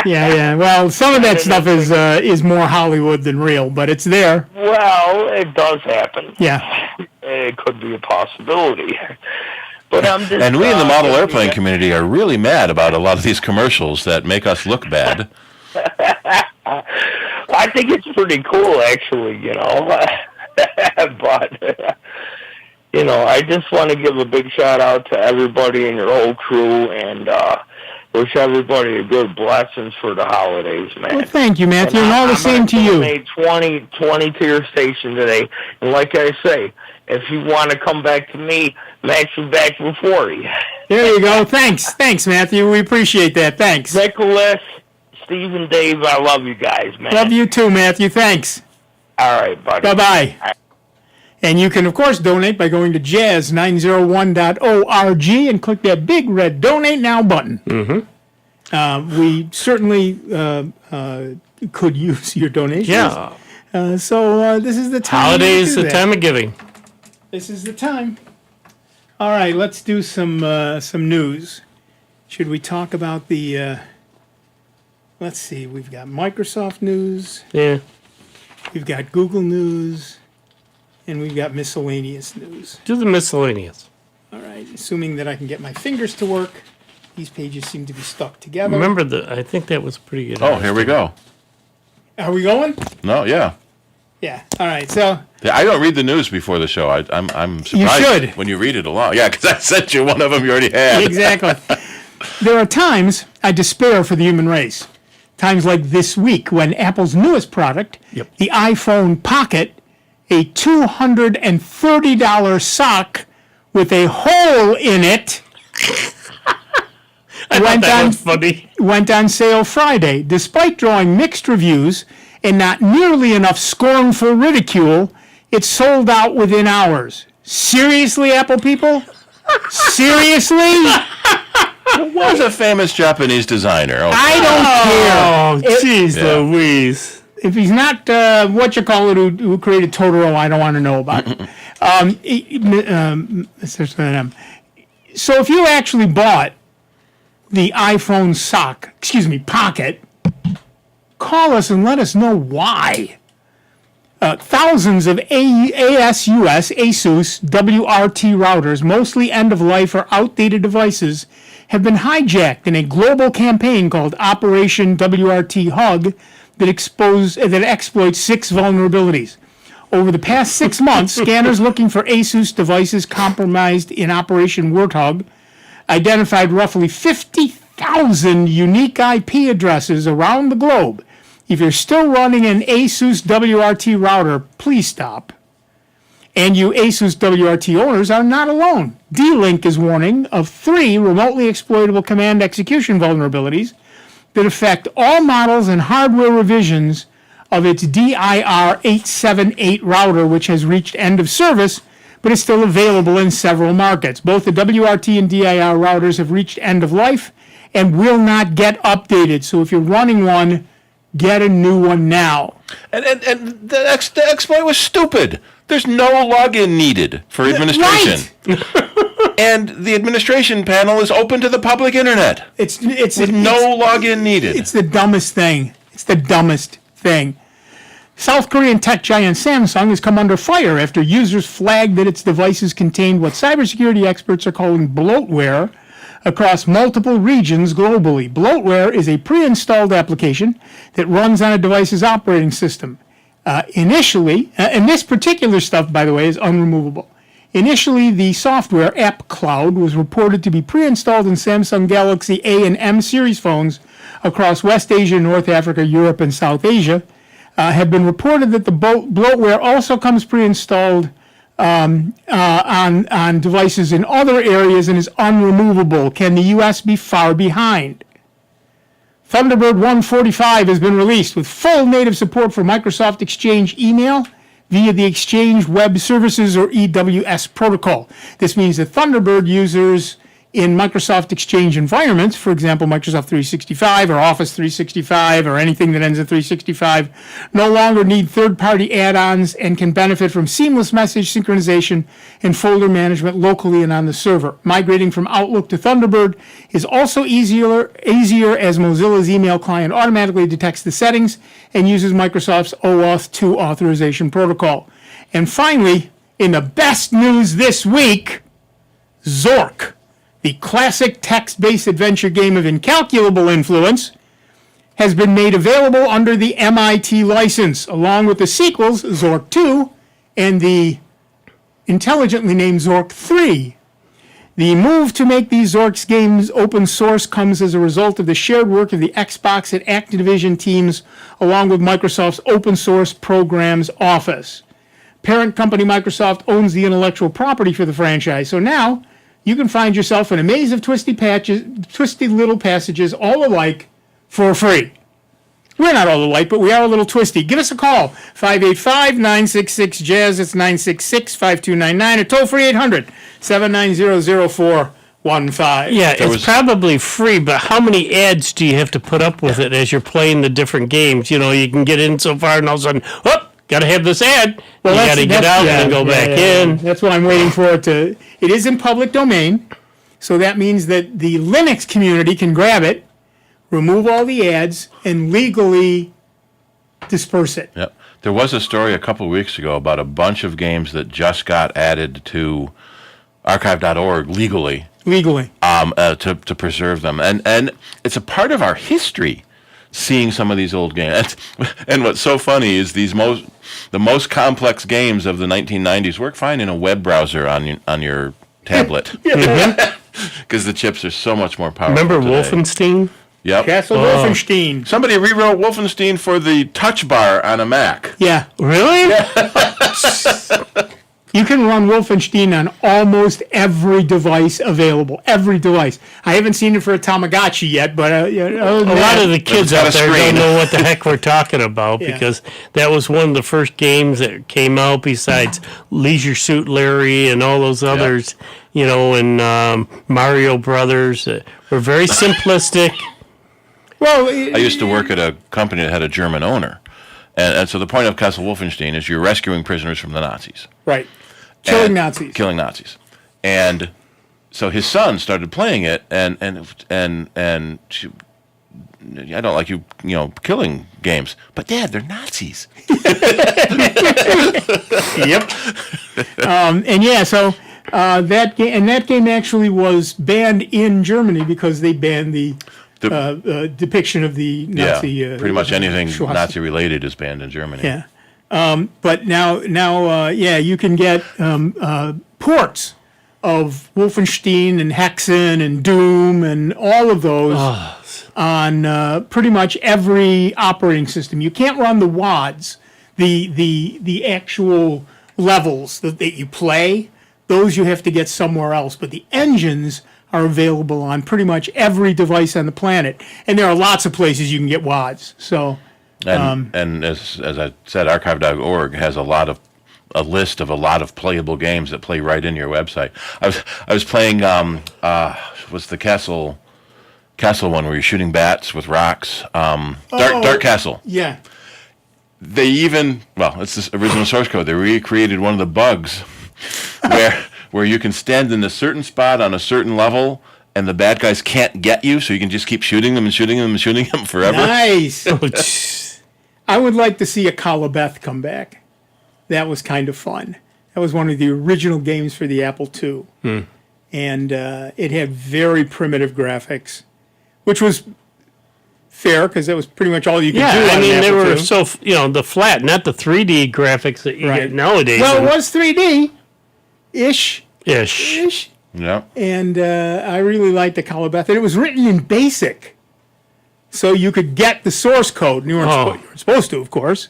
Yeah. Well, some of that stuff is more Hollywood than real, but it's there. Well, it does happen. Yeah. It could be a possibility. But I'm just, and we in the model airplane community are really mad about a lot of these commercials that make us look bad. I think it's pretty cool, actually, but, I just want to give a big shout out to everybody in your whole crew, and, wish everybody a good blessings for the holidays, man. Well, thank you, Matthew, and all the same to you. I made 20 to your station today, and like I say, if you want to come back to me, match me back for 40. There you go. Thanks, Matthew. We appreciate that. Thanks. Nicholas, Steve, and Dave, I love you guys, man. Love you too, Matthew. Thanks. All right, buddy. Bye-bye. And you can, of course, donate by going to jazz901.org and click that big red Donate Now button. Mm-hmm. We certainly could use your donations. Yeah. So this is the time. Holidays, the time of giving. This is the time. All right, let's do some news. Should we talk about the... let's see, we've got Microsoft news. Yeah. We've got Google news. And we've got miscellaneous news. Do the miscellaneous. All right, assuming that I can get my fingers to work. These pages seem to be stuck together. Remember, I think that was pretty good. Oh, here we go. Are we going? No, yeah. Yeah. All right. So I don't read the news before the show. I'm surprised you should. when you read it along. Yeah, because I sent you one of them you already had. Exactly. There are times I despair for the human race. Times like this week when Apple's newest product, the iPhone Pocket, a $230 sock with a hole in it, went on sale Friday. Despite drawing mixed reviews and not nearly enough scornful ridicule, it sold out within hours. Seriously, Apple people? Seriously? Was a famous Japanese designer. Okay. I don't care. Oh, jeez Louise. If he's not who created Totoro, I don't want to know about it. So if you actually bought the iPhone Pocket, call us and let us know why. Thousands of Asus WRT routers, mostly end-of-life or outdated devices, have been hijacked in a global campaign called Operation WRT Hug that exploits 6 vulnerabilities. Over the past 6 months, scanners looking for Asus devices compromised in Operation Warthog identified roughly 50,000 unique IP addresses around the globe. If you're still running an Asus WRT router, please stop. And you Asus WRT owners are not alone. D-Link is warning of 3 remotely exploitable command execution vulnerabilities that affect all models and hardware revisions of its DIR878 router, which has reached end of service, but is still available in several markets. Both the WRT and DIR routers have reached end of life and will not get updated. So if you're running one, get a new one now. And the exploit was stupid. There's no login needed for administration. Right. And the administration panel is open to the public internet. It's no login needed. It's the dumbest thing. It's the dumbest thing. South Korean tech giant Samsung has come under fire after users flagged that its devices contained what cybersecurity experts are calling bloatware across multiple regions globally. Bloatware is a pre-installed application that runs on a device's operating system. Initially, and this particular stuff, by the way, is unremovable. Initially, the software App Cloud was reported to be pre-installed in Samsung Galaxy A and M series phones across West Asia, North Africa, Europe, and South Asia. Have been reported that the bloatware also comes pre-installed on devices in other areas and is unremovable. Can the U.S. be far behind? Thunderbird 145 has been released with full native support for Microsoft Exchange email via the Exchange Web Services or EWS protocol. This means that Thunderbird users in Microsoft Exchange environments, for example, Microsoft 365 or Office 365 or anything that ends at 365, no longer need third-party add-ons and can benefit from seamless message synchronization and folder management locally and on the server. Migrating from Outlook to Thunderbird is also easier as Mozilla's email client automatically detects the settings and uses Microsoft's OAuth 2 authorization protocol. And finally, in the best news this week, Zork, the classic text-based adventure game of incalculable influence, has been made available under the MIT license, along with the sequels, Zork 2 and the intelligently named Zork 3. The move to make these Zorks games open source comes as a result of the shared work of the Xbox and Activision teams, along with Microsoft's open source programs office. Parent company Microsoft owns the intellectual property for the franchise, so now you can find yourself in a maze of twisty little passages, all alike, for free. We're not all alike, but we are a little twisty. Give us a call, 585-966-JAZZ. It's 966-5299, or toll free 800-790-0415. Yeah, it's probably free, but how many ads do you have to put up with it as you're playing the different games? You know, you can get in so far, and all of a sudden, got to have this ad. Well, you got to get out and then go back in. That's what I'm waiting for it to. It is in public domain, so that means that the Linux community can grab it, remove all the ads, and legally disperse it. Yep. There was a story a couple of weeks ago about a bunch of games that just got added to archive.org legally. To preserve them. And it's a part of our history, seeing some of these old games. And what's so funny is the most complex games of the 1990s work fine in a web browser on your tablet. Because the chips are so much more powerful. Remember today. Wolfenstein? Yep. Castle Wolfenstein. Somebody rewrote Wolfenstein for the touch bar on a Mac. Yeah. Really? You can run Wolfenstein on almost every device available. Every device. I haven't seen it for a Tamagotchi yet, but a lot of the kids out there don't know what the heck we're talking about because that was one of the first games that came out besides Leisure Suit Larry and all those others, you know, and Mario Brothers. Were very simplistic. Well, I used to work at a company that had a German owner. And so the point of Castle Wolfenstein is you're rescuing prisoners from the Nazis. Right. Killing Nazis. Killing Nazis. And so his son started playing it, and she, I don't like you killing games. But Dad, they're Nazis. Yep. That game actually was banned in Germany because they banned the depiction of the Nazi. Pretty much anything Nazi related is banned in Germany. Yeah. But now, you can get ports of Wolfenstein and Hexen and Doom and all of those on pretty much every operating system. You can't run the WADs, the actual levels that you play. Those you have to get somewhere else. But the engines are available on pretty much every device on the planet, and there are lots of places you can get WADs. So. And as I said, archive.org has a list of a lot of playable games that play right in your website. I was playing what's the castle one where you're shooting bats with rocks? Dark Castle. Yeah. They it's this original source code. They recreated one of the bugs where you can stand in a certain spot on a certain level, and the bad guys can't get you, so you can just keep shooting them and shooting them and shooting them forever. Nice. I would like to see a Calabeth come back. That was kind of fun. That was one of the original games for the Apple II. And it had very primitive graphics, which was fair because that was pretty much all you could do on I mean, an they Apple were II. so, the flat, not the 3D graphics that you get nowadays. Well, it was 3D-ish. Ish. Yeah. And I really liked the Calabeth. And it was written in BASIC. So you could get the source code. You weren't supposed to, of course.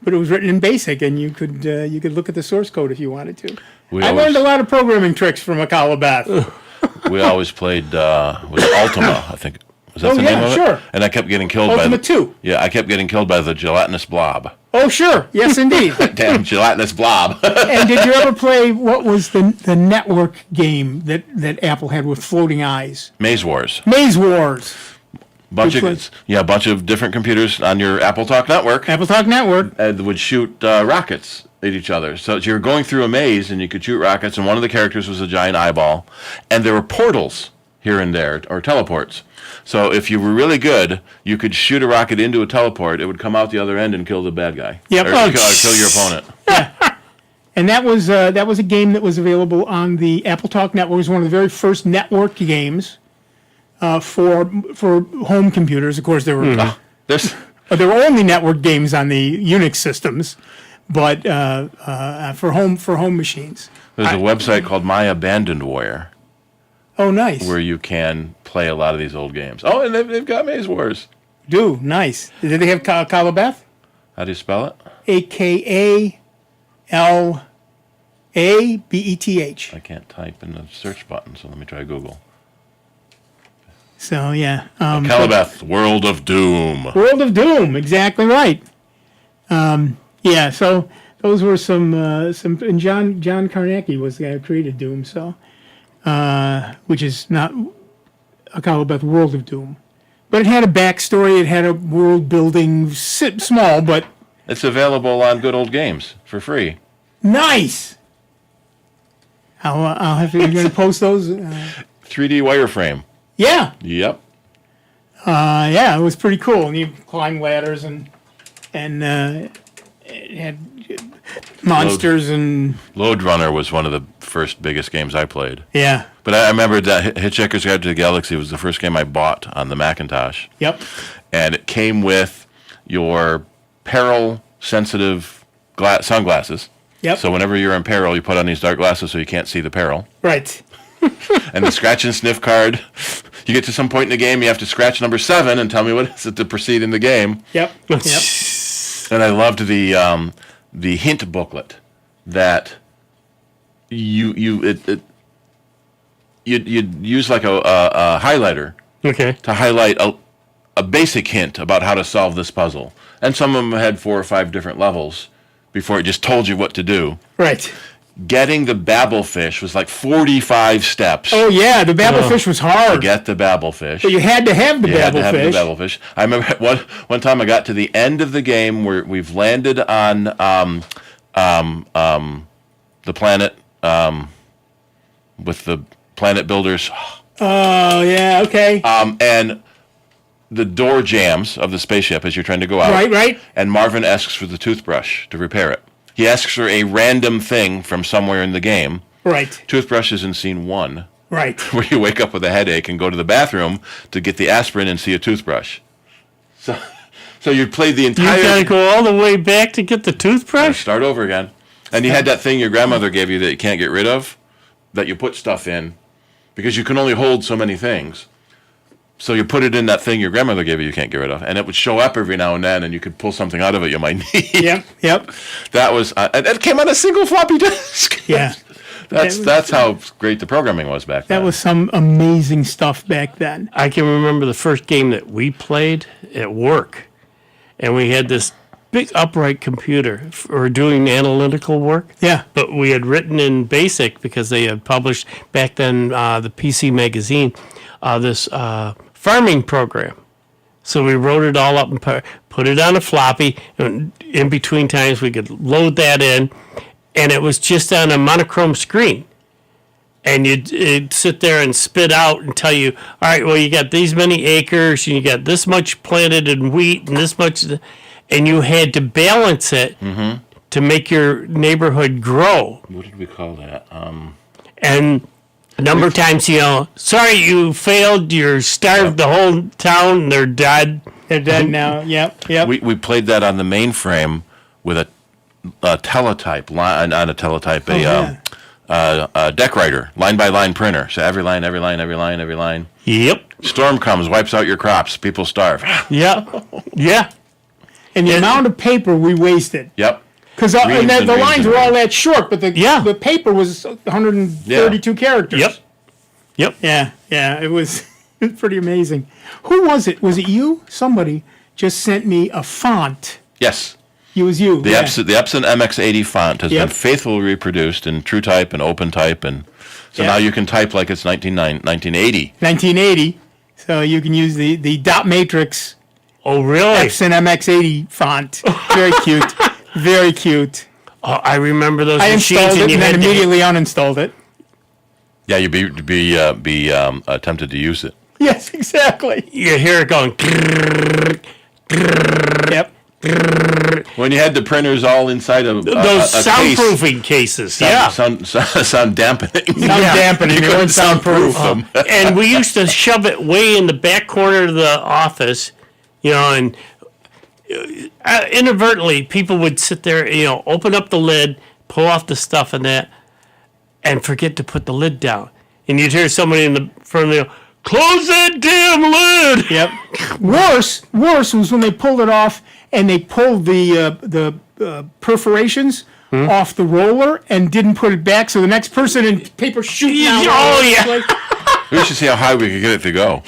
But it was written in BASIC, and you could look at the source code if you wanted to. I learned a lot of programming tricks from a Calabeth. We always played was Ultima, I think. Was that the name of it? Sure. And I kept getting killed Ultima 2. Yeah, I kept getting killed by the gelatinous blob. Oh, sure. Yes, indeed. Damn gelatinous blob. And did you ever play, what was the network game that Apple had with floating eyes? Maze Wars. Maze Wars. Bunch of different computers on your Apple Talk network. Apple Talk network. Would shoot rockets at each other. So you're going through a maze, and you could shoot rockets, and one of the characters was a giant eyeball. And there were portals here and there, or teleports. So if you were really good, you could shoot a rocket into a teleport. It would come out the other end and kill the bad guy. Yep. Or kill your opponent. Yeah. And that was a game that was available on the Apple Talk network. It was one of the very first network games for home computers. Of course, there were only network games on the Unix systems, but for home machines. There's a website called My Abandoned Warrior. Oh, nice. where you can play a lot of these old games. Oh, and they've got Maze Wars. Do nice. Did they have Calabeth? How do you spell it? AKALABETH. I can't type in the search button, so let me try Google. So yeah, Calabeth, World of Doom. World of Doom, exactly right. Yeah, so those were some, and John Carnacki was the guy who created Doom, so which is not a Calabeth World of Doom, but it had a backstory. It had a world building, small, but It's available on Good Old Games for free. nice. I'll have to. You're going to post those. 3D wireframe. Yeah, Yep. yeah, it was pretty cool. And you climb ladders and it had monsters and Load Runner was one of the first biggest games I played. yeah. But I remember that Hitchhiker's Guide to the Galaxy was the first game I bought on the Macintosh. Yep. And it came with your peril-sensitive sunglasses. Yep. So whenever you're in peril, you put on these dark glasses so you can't see the peril. Right. And the scratch and sniff card. You get to some point in the game, you have to scratch number 7 and tell me what is it to proceed in the game. Yep. Yep. And I loved the hint booklet that you'd use like a highlighter to highlight a basic hint about how to solve this puzzle. And some of them had 4 or 5 different levels before it just told you what to do. Right. Getting the babblefish was like 45 steps. Oh yeah, the babblefish was hard. To get the babblefish. But you had to have the You had to have the babblefish. babblefish. I remember one time I got to the end of the game where we've landed on the planet with the planet builders. Oh yeah, okay. And the door jams of the spaceship as you're trying to go out. Right, right. And Marvin asks for the toothbrush to repair it. He asks for a random thing from somewhere in the game. Right. Toothbrush is in scene 1. Right. Where you wake up with a headache and go to the bathroom to get the aspirin and see a toothbrush. So you played the entire... You gotta go all the way back to get the toothbrush? Start over again. And you had that thing your grandmother gave you that you can't get rid of, that you put stuff in, because you can only hold so many things. So you put it in that thing your grandmother gave you can't get rid of, and it would show up every now and then, and you could pull something out of it you might need. Yep. That was... and it came on a single floppy disk. Yeah. That's how great the programming was back then. That was some amazing stuff back then. I can remember the first game that we played at work, and we had this big upright computer for doing analytical work. Yeah. But we had written in BASIC because they had published back then the PC Magazine this farming program. So we wrote it all up and put it on a floppy. And in between times, we could load that in, and it was just on a monochrome screen. And it'd sit there and spit out and tell you, all right, well, you got these many acres, and you got this much planted in wheat, and this much, and you had to balance it to make your neighborhood grow. What did we call that? And a number of times, sorry, you failed, you're starved, the whole town, they're dead. They're dead now, yep. We played that on the mainframe with a teletype, not a teletype, a deck writer, line-by-line printer. So every line. Yep. Storm comes, wipes out your crops, people starve. Yeah. And the amount of paper we wasted. Yep. Because the lines were all that short, but the paper was 132 characters. Yep. Yeah, it was pretty amazing. Who was it? Was it you? Somebody just sent me a font. Yes. It was you. The Epson MX80 font has been faithfully reproduced in TrueType and OpenType, and so now you can type like it's 1980. 1980. So you can use the dot matrix. Oh, really? Epson MX80 font. Very cute. Very cute. Oh, I remember those I machines. installed it and then immediately uninstalled it. Yeah, you'd be tempted to use it. Yes, exactly. You hear it going. Yep. When you had the printers all inside of those soundproofing cases, sound dampening. Dampening. You couldn't soundproof them. And we used to shove it way in the back corner of the office, and inadvertently people would sit there, open up the lid, pull off the stuff and that, and forget to put the lid down. and you'd hear somebody in the front of the close that damn lid. Yep. Worse was when they pulled it off and they pulled the perforations off the roller and didn't put it back, so the next person in paper shooting out. Oh yeah. We should see how high we could get it to go.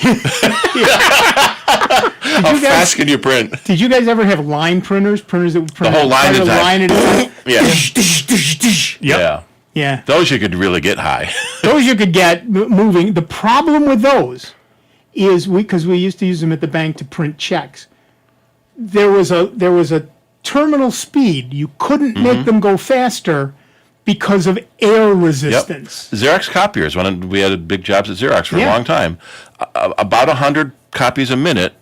How fast can you print? Did you guys ever have line printers? Printers that would print The whole line at a time. line at a time? Yeah. Yep. Yeah. Those you could really get high. Those you could get moving. The problem with those is because we used to use them at the bank to print checks. There was a terminal speed. You couldn't make them go faster because of air resistance. Yep. Xerox copiers, when we had big jobs at Xerox for a long time, about 100 copies a minute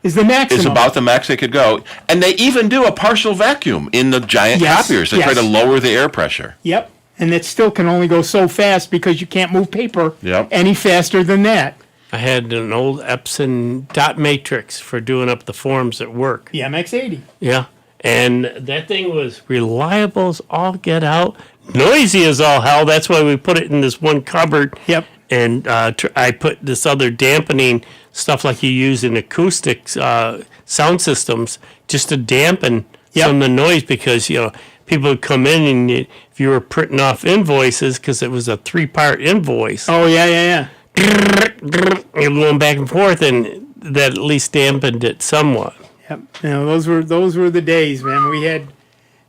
is the maximum. Is about the max they could go. And they even do a partial vacuum in the giant copiers. They try to lower the air pressure. Yep. And it still can only go so fast because you can't move paper any faster than that. I had an old Epson dot matrix for doing up the forms at work. The MX-80. Yeah. And that thing was reliable as all get out, noisy as all hell. That's why we put it in this one cupboard. Yep. And I put this other dampening stuff like you use in acoustic sound systems just to dampen some of the noise, because, you know, people would come in and if you were printing off invoices, because it was a 3-part invoice. Oh, yeah. You're going back and forth, and that at least dampened it somewhat. Yep. You know, those were the days, man. We had,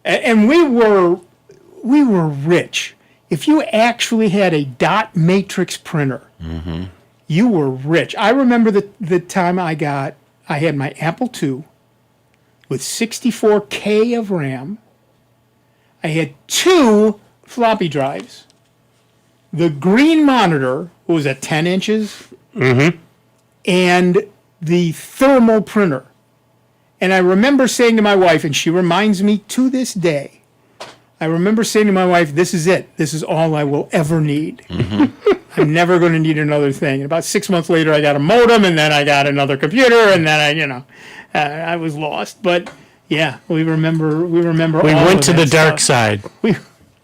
and we were rich. If you actually had a dot matrix printer, you were rich. I remember the time I had my Apple II with 64K of RAM. I had 2 floppy drives. The green monitor was at 10 inches, and the thermal printer. And I remember saying to my wife, and she reminds me to this day, I remember saying to my wife, this is it. This is all I will ever need. I'm never going to need another thing. And about 6 months later, I got a modem, and then I got another computer, and then I was lost. But yeah, we remember. We went to the dark side. We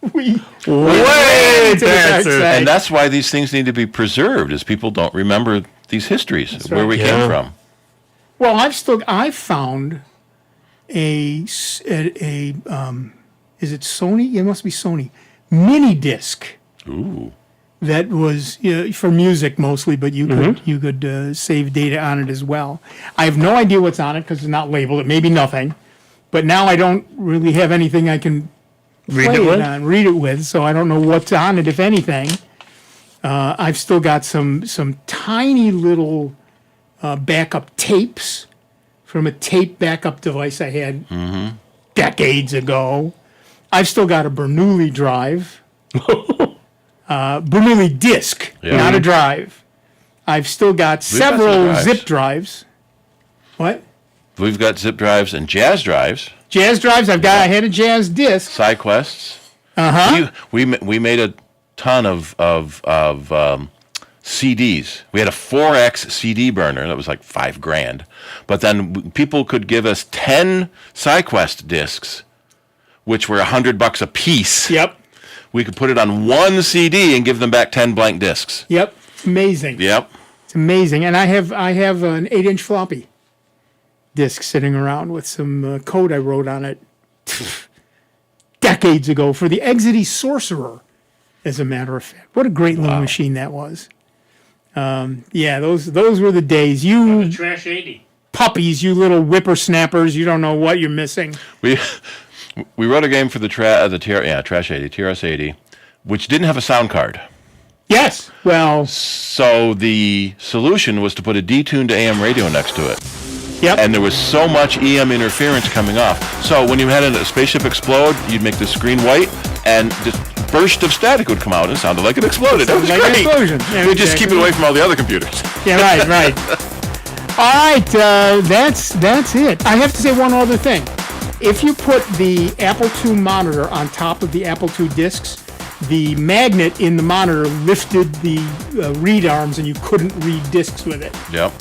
way to the dark side. And that's why these things need to be preserved, is people don't remember these histories, where we came from. Well, I've found a is it Sony? It must be Sony mini disc. Ooh. That was for music mostly, but you could save data on it as well. I have no idea what's on it because it's not labeled. It may be nothing, but now I don't really have anything I can read it with, so I don't know what's on it, if anything. I've still got some tiny little backup tapes from a tape backup device I had decades ago. I've still got a Bernoulli drive. Bernoulli disc, not a drive. I've still got several zip drives. What? We've got zip drives and jazz drives. Jazz drives. I had a jazz disc. SideQuests. We made a ton of CDs. We had a 4X CD burner that was like $5,000, but then people could give us 10 SideQuest discs, which were $100 a piece. Yep. We could put it on one CD and give them back 10 blank discs. Yep. Amazing. Yep. It's amazing. And I have an 8-inch floppy disk sitting around with some code I wrote on it decades ago for the Exidy Sorcerer, as a matter of fact. What a great little machine that was. Those were the days. You Trash 80 puppies, you little whippersnappers, you don't know what you're missing. We wrote a game for the Trash 80, TRS-80, which didn't have a sound card. Yes. Well, so the solution was to put a detuned AM radio next to it. Yep. And there was so much EM interference coming off. So when you had a spaceship explode, you'd make the screen white, and this burst of static would come out, and it sounded like it exploded. That was like great. An explosion. Yeah, We'd just keep it away from all the other computers. Yeah, right. All right, that's it. I have to say one other thing. If you put the Apple II monitor on top of the Apple II discs, the magnet in the monitor lifted the read arms, and you couldn't read discs with it. Yep.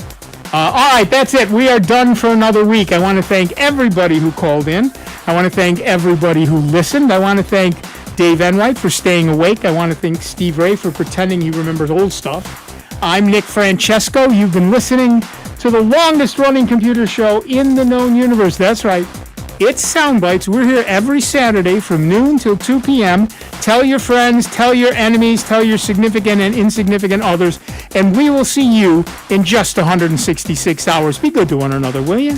All right, that's it. We are done for another week. I want to thank everybody who called in. I want to thank everybody who listened. I want to thank Dave Enright for staying awake. I want to thank Steve Ray for pretending he remembers old stuff. I'm Nick Francesco. You've been listening to the longest-running computer show in the known universe. That's right. It's Soundbites. We're here every Saturday from noon till 2 p.m. Tell your friends, tell your enemies, tell your significant and insignificant others, and we will see you in just 166 hours. Be good to one another, will you?